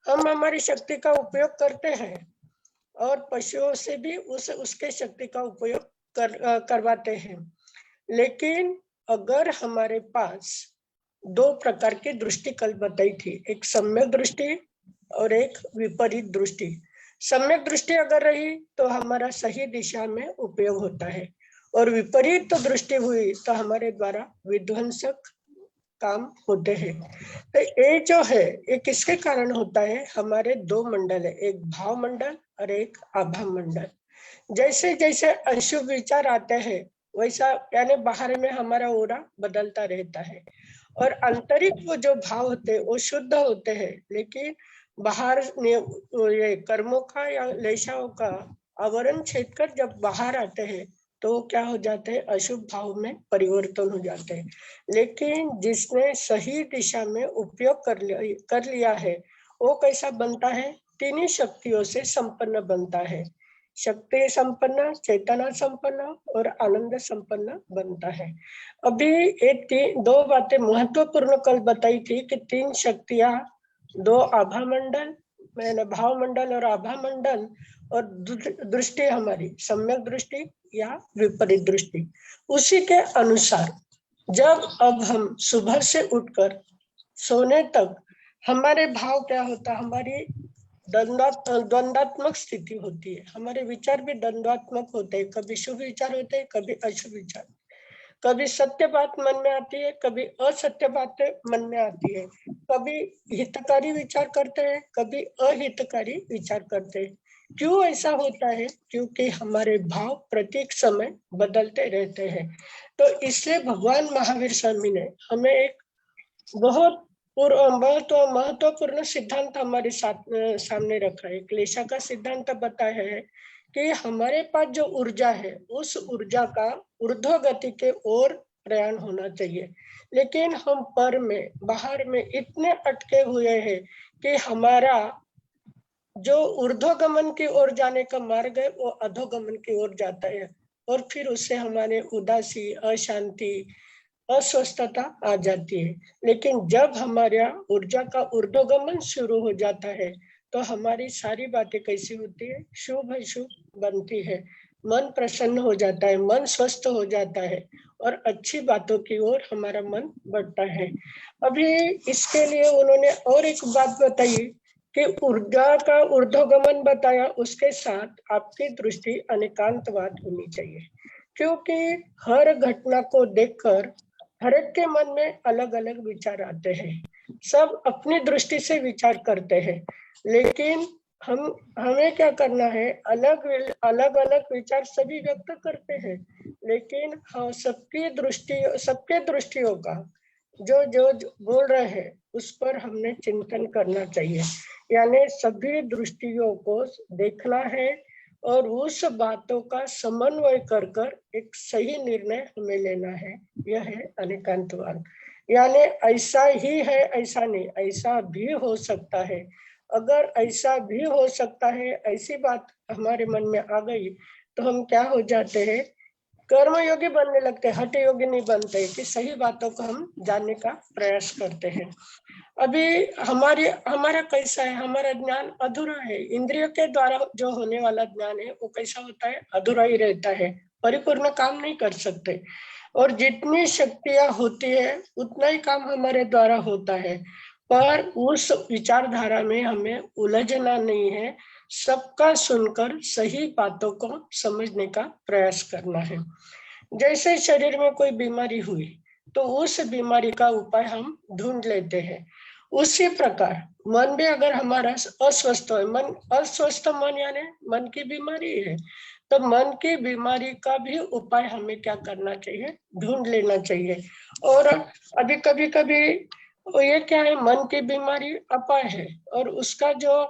हम हमारी शक्ति का उपयोग करते हैं और पशुओं से भी उसके शक्ति का उपयोग करवाते हैं। लेकिन अगर हमारे पास 2 प्रकार की दृष्टि कल बताई थी, एक सम्यक दृष्टि और एक विपरीत दृष्टि। सम्यक दृष्टि अगर रही तो हमारा सही दिशा में उपयोग होता है, और विपरीत तो दृष्टि हुई तो हमारे द्वारा विध्वंसक काम होते हैं। तो ये जो है ये किसके कारण होता है? हमारे 2 मंडल है, एक भाव मंडल और एक आभा मंडल। जैसे जैसे अशुभ विचार आते हैं वैसा, यानी बाहर में हमारा ओरा बदलता रहता है, और आंतरिक वो जो भाव होते हैं वो शुद्ध होते हैं, लेकिन बाहर ये कर्मों का या लेशाओं का आवरण छेद कर जब बाहर आते हैं तो क्या हो जाते हैं, अशुभ भाव में परिवर्तन हो जाते हैं। लेकिन जिसने सही दिशा में उपयोग कर लिया है वो कैसा बनता है, तीनों शक्तियों से संपन्न बनता है। शक्ति संपन्न, चेतना संपन्न और आनंद संपन्न बनता है। अभी ये दो बातें महत्वपूर्ण कल बताई थी कि तीन शक्तियां, दो आभा मंडल, मैंने भाव मंडल और आभा मंडल, और दृष्टि हमारी सम्यक दृष्टि या विपरीत दृष्टि। उसी के अनुसार जब अब हम सुबह से उठकर सोने तक हमारे भाव क्या होता, हमारी द्वंद्वात्मक स्थिति होती है। हमारे विचार भी द्वंद्वात्मक होते हैं, कभी शुभ विचार होते हैं, कभी अशुभ विचार, कभी सत्य बात मन में आती है, कभी असत्य बातें मन में आती है, कभी हितकारी विचार करते हैं, कभी अहितकारी विचार करते हैं। क्यों ऐसा होता है, क्योंकि हमारे भाव प्रत्येक समय बदलते रहते हैं। तो इसलिए भगवान महावीर स्वामी ने हमें एक बहुत महत्वपूर्ण सिद्धांत हमारे सामने रखा है। क्लेशा का सिद्धांत बताया है कि हमारे पास जो ऊर्जा है उस ऊर्जा का ऊर्ध्व गति के ओर प्रयाण होना चाहिए। लेकिन हम पर में, बाहर में इतने अटके हुए हैं कि हमारा जो ऊर्ध्वगमन की ओर जाने का मार्ग है वो अधोगमन की ओर जाता है, और फिर उससे हमारे उदासी, अशांति, अस्वस्थता आ जाती है। लेकिन जब हमारा ऊर्जा का ऊर्ध्वगमन शुरू हो जाता है तो हमारी सारी बातें कैसी होती है, शुभ शुभ बनती है। मन प्रसन्न हो जाता है, मन स्वस्थ हो जाता है और अच्छी बातों की ओर हमारा मन बढ़ता है। अभी इसके लिए उन्होंने और एक बात बताई कि ऊर्जा का ऊर्ध्वगमन बताया, उसके साथ आपकी दृष्टि अनेकांतवाद होनी चाहिए। क्योंकि हर घटना को देखकर हर एक के मन में अलग अलग विचार आते हैं, सब अपनी दृष्टि से विचार करते हैं। लेकिन हमें क्या करना है, अलग अलग विचार सभी व्यक्त करते हैं, लेकिन हाँ सबके दृष्टियों का जो बोल रहे हैं उस पर हमने चिंतन करना चाहिए। यानी सभी दृष्टियों को देखना है और उस बातों का समन्वय कर एक सही निर्णय हमें लेना है। यह है अनेकांतवाद। यानी ऐसा ही है ऐसा नहीं, ऐसा भी हो सकता है। अगर ऐसा भी हो सकता है, ऐसी बात हमारे मन में आ गई तो हम क्या हो जाते हैं, कर्मयोगी बनने लगते हैं, हठ योगी नहीं बनते कि सही बातों को हम जानने का प्रयास करते हैं। अभी हमारा कैसा है, हमारा ज्ञान अधूरा है। इंद्रियों के द्वारा जो होने वाला ज्ञान है वो कैसा होता है, अधूरा ही रहता है, परिपूर्ण काम नहीं कर सकते। और जितनी शक्तियां होती है उतना ही काम हमारे द्वारा होता है, पर उस विचारधारा में हमें उलझना नहीं है, सबका सुनकर सही बातों को समझने का प्रयास करना है। जैसे शरीर में कोई बीमारी हुई तो उस बीमारी का उपाय हम ढूंढ लेते हैं, उसी प्रकार मन भी अगर हमारा अस्वस्थ हो, मन अस्वस्थ मन यानी मन की बीमारी है, तो मन की बीमारी का भी उपाय हमें क्या करना चाहिए, ढूंढ लेना चाहिए। और अभी कभी कभी ये क्या है, मन की बीमारी अपाय है, और उसका जो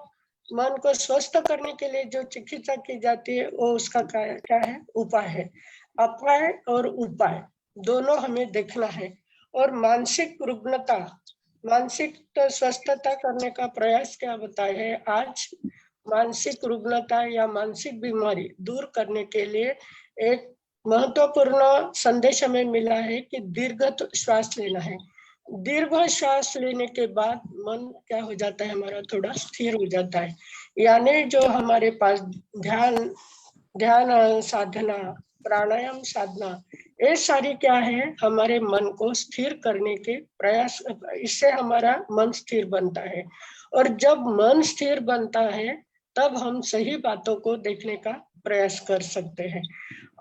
मन को स्वस्थ करने के लिए जो चिकित्सा की जाती है वो उसका क्या है, उपाय है। अपाय और उपाय दोनों हमें देखना है। और मानसिक रुग्णता, मानसिक स्वस्थता करने का प्रयास क्या बताया है आज, मानसिक रुग्णता या मानसिक बीमारी दूर करने के लिए एक महत्वपूर्ण संदेश हमें मिला है कि दीर्घ श्वास लेना है। दीर्घ श्वास लेने के बाद मन क्या हो जाता है, हमारा थोड़ा स्थिर हो जाता है। यानी जो हमारे पास ध्यान साधना, प्राणायाम साधना, ये सारी क्या है, हमारे मन को स्थिर करने के प्रयास, इससे हमारा मन स्थिर बनता है। और जब मन स्थिर बनता है तब हम सही बातों को देखने का प्रयास कर सकते हैं।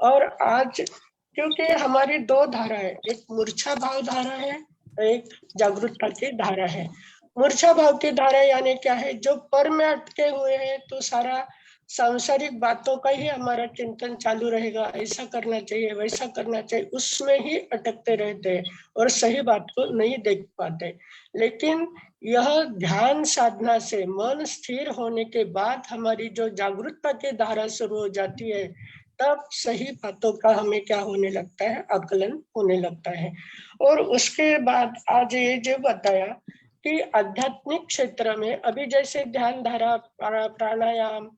और आज क्योंकि हमारी दो धारा है, एक मूर्छा भाव धारा है, एक जागरूकता की धारा है। मूर्छा भाव की धारा यानी क्या है, जो पर में अटके हुए हैं तो सारा सांसारिक बातों का ही हमारा चिंतन चालू रहेगा, ऐसा करना चाहिए वैसा करना चाहिए, उसमें ही अटकते रहते हैं और सही बात को नहीं देख पाते। लेकिन यह ध्यान साधना से मन स्थिर होने के बाद हमारी जो जागरूकता की धारा शुरू हो जाती है, तब सही बातों का हमें क्या होने लगता है, आकलन होने लगता है। और उसके बाद आज ये जो बताया कि आध्यात्मिक क्षेत्र में अभी जैसे ध्यान धारा, प्राणायाम,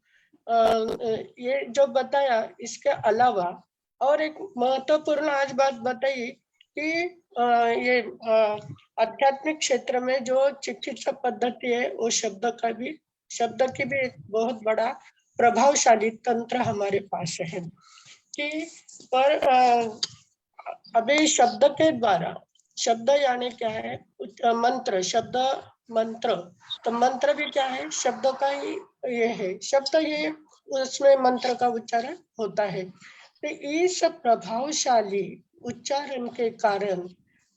ये जो बताया, इसके अलावा और एक महत्वपूर्ण आज बात बताई कि ये आध्यात्मिक क्षेत्र में जो चिकित्सा पद्धति है, वो शब्द की भी एक बहुत बड़ा प्रभावशाली तंत्र हमारे पास है कि पर अभी शब्द के द्वारा, शब्द यानी क्या है, मंत्र, शब्द मंत्र, तो मंत्र भी क्या है, शब्दों का ही ये है, शब्द ये उसमें मंत्र का उच्चारण होता है। तो इस प्रभावशाली उच्चारण के कारण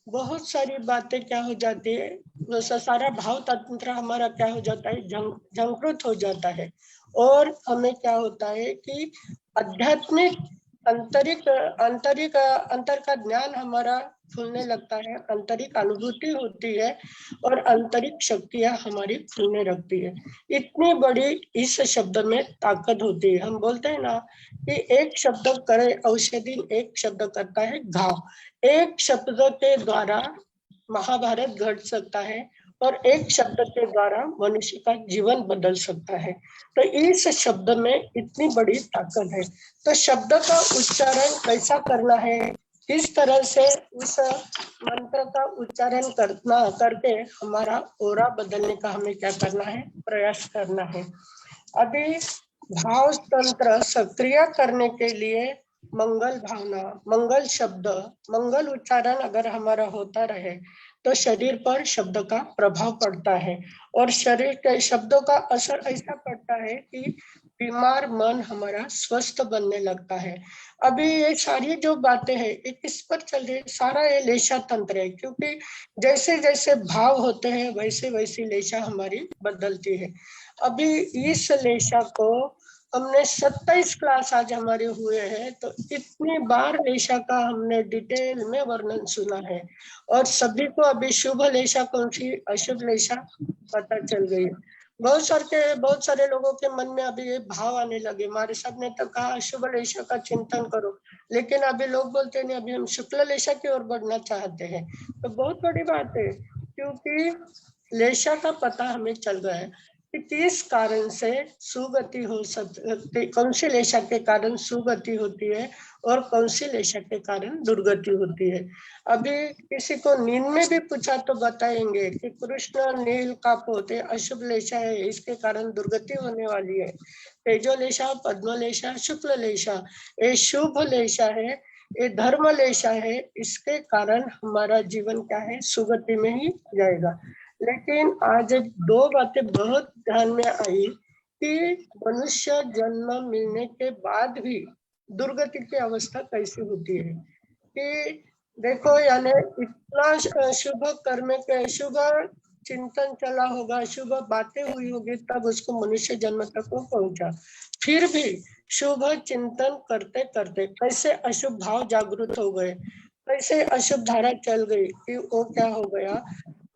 बहुत सारी बातें क्या हो जाती है, सारा भाव तंत्र हमारा क्या हो जाता है, झंकृत हो जाता है। और हमें क्या होता है कि आध्यात्मिक अंतर का ज्ञान हमारा खुलने लगता है, आंतरिक अनुभूति होती है और आंतरिक शक्तियां हमारी खुलने लगती है। इतनी बड़ी इस शब्द में ताकत होती है। हम बोलते हैं ना कि एक शब्द करे औषधि, एक शब्द करता है घाव। एक शब्द के द्वारा महाभारत घट सकता है और एक शब्द के द्वारा मनुष्य का जीवन बदल सकता है। तो इस शब्द में इतनी बड़ी ताकत है। तो शब्द का उच्चारण कैसा करना है, किस तरह से उस मंत्र का उच्चारण करके हमारा ओरा बदलने का हमें क्या करना है, प्रयास करना है। अभी भाव तंत्र सक्रिय करने के लिए मंगल भावना, मंगल शब्द, मंगल उच्चारण अगर हमारा होता रहे तो शरीर पर शब्द का प्रभाव पड़ता है और शरीर के शब्दों का असर ऐसा पड़ता है कि बीमार मन हमारा स्वस्थ बनने लगता है। अभी ये सारी जो बातें हैं ये किस पर चल रही है, सारा ये लेशा तंत्र है, क्योंकि जैसे जैसे भाव होते हैं वैसे वैसी लेशा हमारी बदलती है। अभी इस लेशा को हमने 27 क्लास आज हमारे हुए हैं, तो इतनी बार लेशा का हमने डिटेल में वर्णन सुना है और सभी को अभी शुभ लेशा कौन सी, अशुभ लेशा पता चल गई। बहुत सारे लोगों के मन में अभी ये भाव आने लगे। हमारे साहब ने तो कहा अशुभ लेशा का चिंतन करो, लेकिन अभी लोग बोलते नहीं, अभी हम शुक्ल लेशा की ओर बढ़ना चाहते हैं। तो बहुत बड़ी बात है, क्योंकि लेशा का पता हमें चल गया है कि किस कारण से सुगति हो सकती, कौन सी लेशा के कारण सुगति होती है और कौन सी लेशा के कारण दुर्गति होती है। अभी किसी को नींद में भी पूछा तो बताएंगे कि कृष्ण नील का पोते अशुभ लेशा है, इसके कारण दुर्गति होने वाली है। तेजो लेशा, पद्म लेशा, शुक्ल लेशा, ये शुभ लेशा है, ये धर्म लेशा है, इसके कारण हमारा जीवन क्या है, सुगति में ही जाएगा। लेकिन आज दो बातें बहुत ध्यान में आई कि मनुष्य जन्म मिलने के बाद भी दुर्गति की अवस्था कैसे होती है। कि देखो, यानी इतना शुभ कर्म के, शुभ चिंतन चला होगा, शुभ बातें हुई होगी, तब उसको मनुष्य जन्म तक वो पहुंचा। फिर भी शुभ चिंतन करते करते कैसे अशुभ भाव जागृत हो गए, कैसे अशुभ धारा चल गई कि वो क्या हो गया,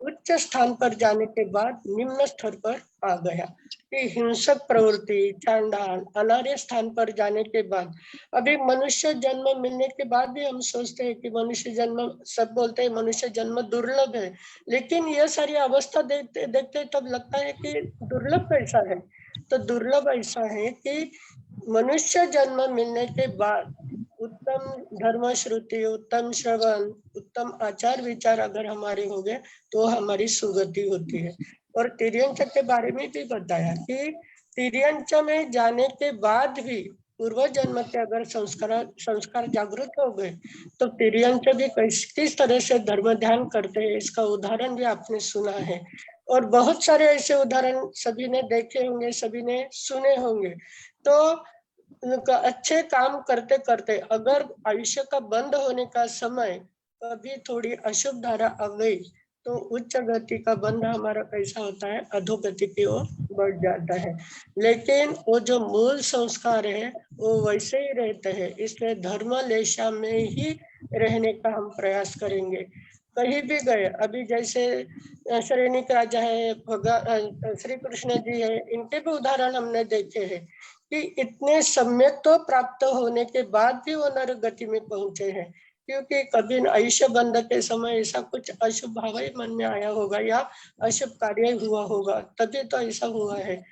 उच्च स्थान पर जाने के बाद निम्न स्तर पर आ गया कि हिंसक प्रवृत्ति, चांडाल, अनार्य स्थान पर जाने के बाद, अभी मनुष्य जन्म मिलने के बाद भी हम सोचते हैं कि मनुष्य जन्म, सब बोलते हैं मनुष्य जन्म दुर्लभ है, लेकिन यह सारी अवस्था देखते देखते तब लगता है कि दुर्लभ कैसा है। तो दुर्लभ ऐसा है कि मनुष्य जन्म मिलने के बाद उत्तम धर्म श्रुति, उत्तम श्रवण, उत्तम आचार विचार अगर हमारे हो गए तो हमारी सुगति होती है। और तिर्यंच के बारे में भी बताया कि तिर्यंच में जाने के बाद भी पूर्व जन्म के अगर संस्कार जागृत हो गए तो तिर्यंच भी किस तरह से धर्म ध्यान करते हैं, इसका उदाहरण भी आपने सुना है। और बहुत सारे ऐसे उदाहरण सभी ने देखे होंगे, सभी ने सुने होंगे। तो अच्छे काम करते करते अगर आयुष्य का बंद होने का समय कभी थोड़ी अशुभ धारा आ गई तो उच्च गति का बंध हमारा कैसा होता है, अधोगति की ओर बढ़ जाता है। लेकिन वो जो मूल संस्कार है वो वैसे ही रहते हैं, इसलिए धर्म लेशा में ही रहने का हम प्रयास करेंगे। कहीं भी गए, अभी जैसे सैनिक राजा है, श्री कृष्ण जी है, इनके भी उदाहरण हमने देखे हैं कि इतने सम्यक तो प्राप्त होने के बाद भी वो नरक गति में पहुंचे हैं, क्योंकि कभी आयुष्य बंध के समय ऐसा कुछ अशुभ भाव ही मन में आया होगा या अशुभ कार्य हुआ होगा, तभी तो ऐसा हुआ है।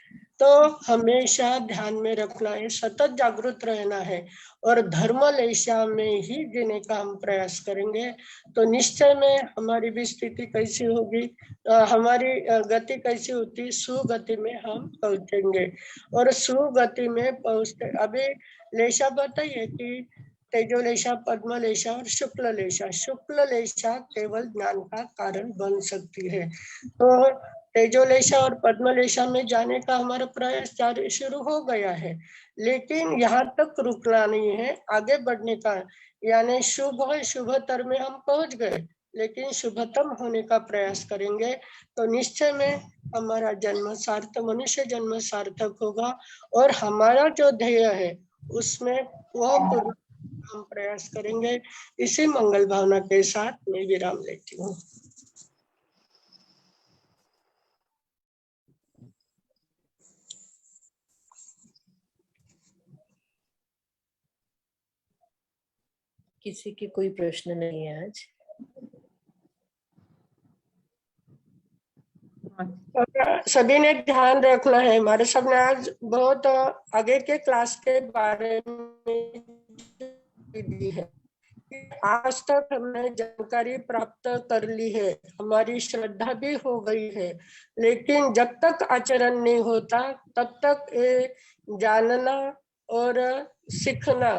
तो हमेशा ध्यान में रखना है, सतत जागरूक रहना है और धर्म लेशा में ही जीने का हम प्रयास करेंगे तो निश्चय में हमारी भी स्थिति कैसी होगी, हमारी गति कैसी होती, सुगति में हम पहुंचेंगे। और सुगति में पहुंचते अभी लेशा बताइए कि तेजोलेशा, पद्मलेशा और शुक्ल लेशा। शुक्ल लेशा केवल ज्ञान का कारण बन सकती है। तो तेजोलेशा और पद्मलेशा में जाने का हमारा प्रयास जारी शुरू हो गया है, लेकिन यहाँ तक रुकना नहीं है, आगे बढ़ने का। यानी शुभ शुभतर में हम पहुंच गए, लेकिन शुभतम होने का प्रयास करेंगे तो निश्चय में हमारा जन्म सार्थक, मनुष्य जन्म सार्थक होगा और हमारा जो ध्येय है उसमें वह पूर्ण हम प्रयास करेंगे। इसी मंगल भावना के साथ मैं विराम लेती हूँ। किसी के कोई प्रश्न नहीं है आज? और सभी ने ध्यान रखना है, हमारे सबने आज बहुत आगे के क्लास के बारे में दी है। आज तक हमने जानकारी प्राप्त कर ली है, हमारी श्रद्धा भी हो गई है, लेकिन जब तक आचरण नहीं होता तब तक ये जानना और सीखना,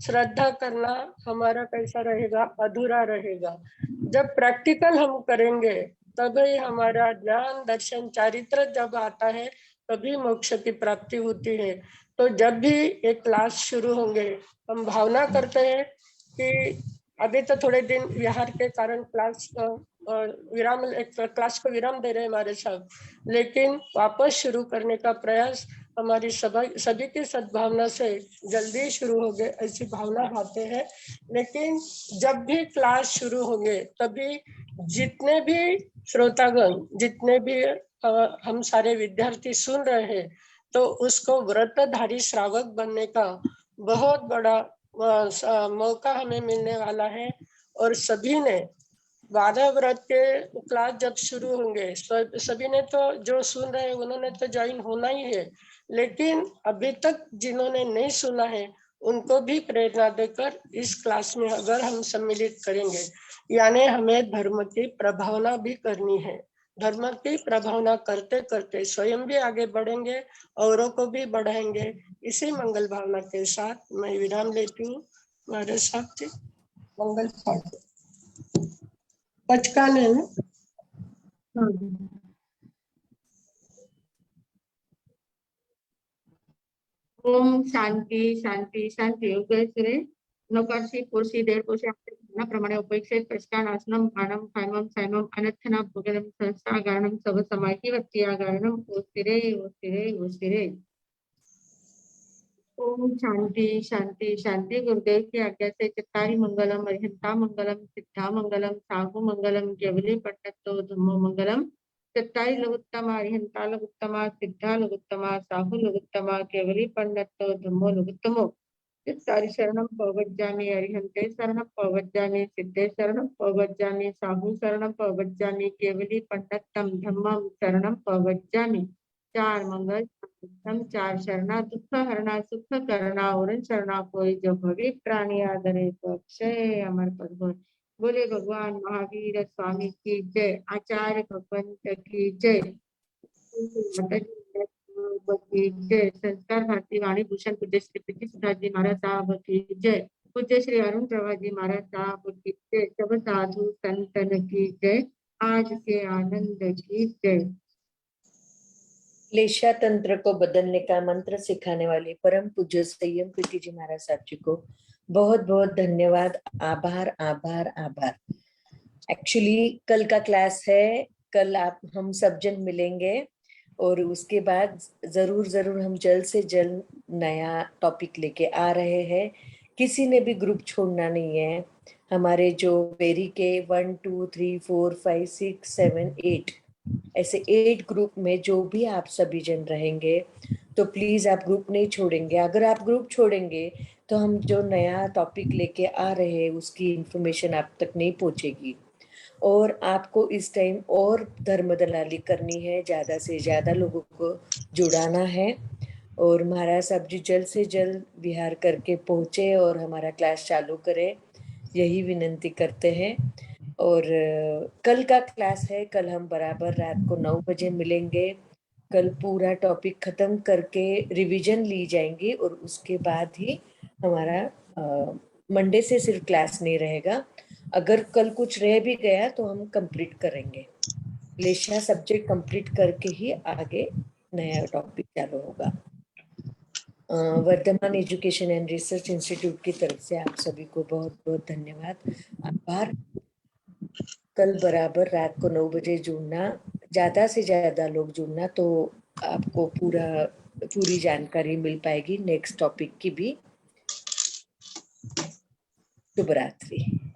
श्रद्धा करना हमारा कैसा रहेगा, अधूरा रहेगा। जब प्रैक्टिकल हम करेंगे तभी हमारा ज्ञान दर्शन चारित्र जब आता है तभी मोक्ष की प्राप्ति होती है। तो जब भी एक क्लास शुरू होंगे हम भावना करते हैं कि अभी तो थोड़े दिन विहार के कारण क्लास विराम, एक क्लास को विराम दे रहे हैं हमारे साथ, लेकिन वापस शुरू करने का प्रयास हमारी सभी की सद्भावना से जल्दी शुरू हो गए ऐसी भावना भाते हैं। लेकिन जब भी क्लास शुरू होंगे तभी जितने भी श्रोतागण, जितने भी हम सारे विद्यार्थी सुन रहे हैं, तो उसको व्रतधारी श्रावक बनने का बहुत बड़ा मौका हमें मिलने वाला है। और सभी ने 12 व्रत के क्लास जब शुरू होंगे सभी ने तो, जो सुन रहे हैं उन्होंने तो ज्वाइन होना ही है, लेकिन अभी तक जिन्होंने नहीं सुना है उनको भी प्रेरणा देकर इस क्लास में अगर हम सम्मिलित करेंगे, यानी हमें धर्म की प्रभावना भी करनी है। धर्म की प्रभावना करते करते स्वयं भी आगे बढ़ेंगे, औरों को भी बढ़ाएंगे। इसी मंगल भावना के साथ मैं विराम लेती हूँ। हमारे साथ मंगल पाठ पचकाने में ओम शांती शांती शांती. योगेश्वरे नौकाशी पुरुषी देर पुरुषी आपल्या प्रमाणे उपेक्षित पश्चानासनम भानम फायमम सायमम अनर्थना भोगनम संस्थागारणम सब समाधि वत्यागारणम ओस्तिरे ओस्तिरे ओस्तिरे. ओम शांति शांति शांति. गुरुदेव की आज्ञा से चित्तारी मंगलम, अरिहंता मंगलम, सिद्धा मंगलम, साहु मंगलम, केवली पट्टतो धम्मो मंगलम. चित्तारी लघुत्तमा, अरिहंता लघुत्तमा, सिद्धा लघुत्तमा, साहु लघुत्तमा, केवली पट्टतो धम्मो लघुत्तमो. चित्तारी शरणम पवज्जामि, अरिहंते शरणम पवज्जामि, सिद्धे शरणम पवज्जामि, साहु शरणम पवज्जामि, केवली पट्टतम धम्मम शरणम पवज्जामि. चार मंगल हम चार शरणा, दुख हरणा, सुख करना, और शरणा कोई जो भवी प्राणी आदरे तो अक्षय अमर पद हो. बोले भगवान महावीर स्वामी की जय. आचार्य भगवंत की जय. माता की जय. संस्कार भारती वाणी भूषण पूज्य श्री पीटी सुधा जी महाराज साहब की जय. पूज्य श्री अरुण प्रभा जी महाराज साहब की जय. सब साधु संतन की जय. आज के आनंद की जय. लेशा तंत्र को बदलने का मंत्र सिखाने वाले परम पूज्य संयम प्रीति जी महाराज साहब जी को बहुत बहुत धन्यवाद. आभार आभार आभार. एक्चुअली कल का क्लास है, कल हम सब जन मिलेंगे और उसके बाद जरूर हम जल्द से जल्द नया टॉपिक लेके आ रहे हैं. किसी ने भी ग्रुप छोड़ना नहीं है. हमारे जो पेरी के 1 2 3 4 5 6 7 8 ऐसे 8 ग्रुप में जो भी आप सभी जन रहेंगे तो प्लीज आप ग्रुप नहीं छोड़ेंगे। अगर आप ग्रुप छोड़ेंगे तो हम जो नया टॉपिक लेके आ रहे हैं उसकी इंफॉर्मेशन आप तक नहीं पहुंचेगी। और आपको इस टाइम और धर्म दलाली करनी है, ज्यादा से ज्यादा लोगों को जुड़ाना है। और महाराज साहब जी जल्द से जल्द विहार करके पहुंचे और हमारा क्लास चालू करें, यही विनंती करते हैं। और कल का क्लास है, कल हम बराबर रात को 9 बजे मिलेंगे। कल पूरा टॉपिक खत्म करके रिवीजन ली जाएंगी और उसके बाद ही हमारा मंडे से सिर्फ क्लास नहीं रहेगा। अगर कल कुछ रह भी गया तो हम कंप्लीट करेंगे। लेशा सब्जेक्ट कंप्लीट करके ही आगे नया टॉपिक चालू होगा। Vardhman education and research institute की तरफ से आप सभी को बहुत बहुत धन्यवाद, आभार। कल बराबर रात को 9 बजे जुड़ना, ज्यादा से ज्यादा लोग जुड़ना तो आपको पूरी जानकारी मिल पाएगी नेक्स्ट टॉपिक की भी। शुभ रात्रि।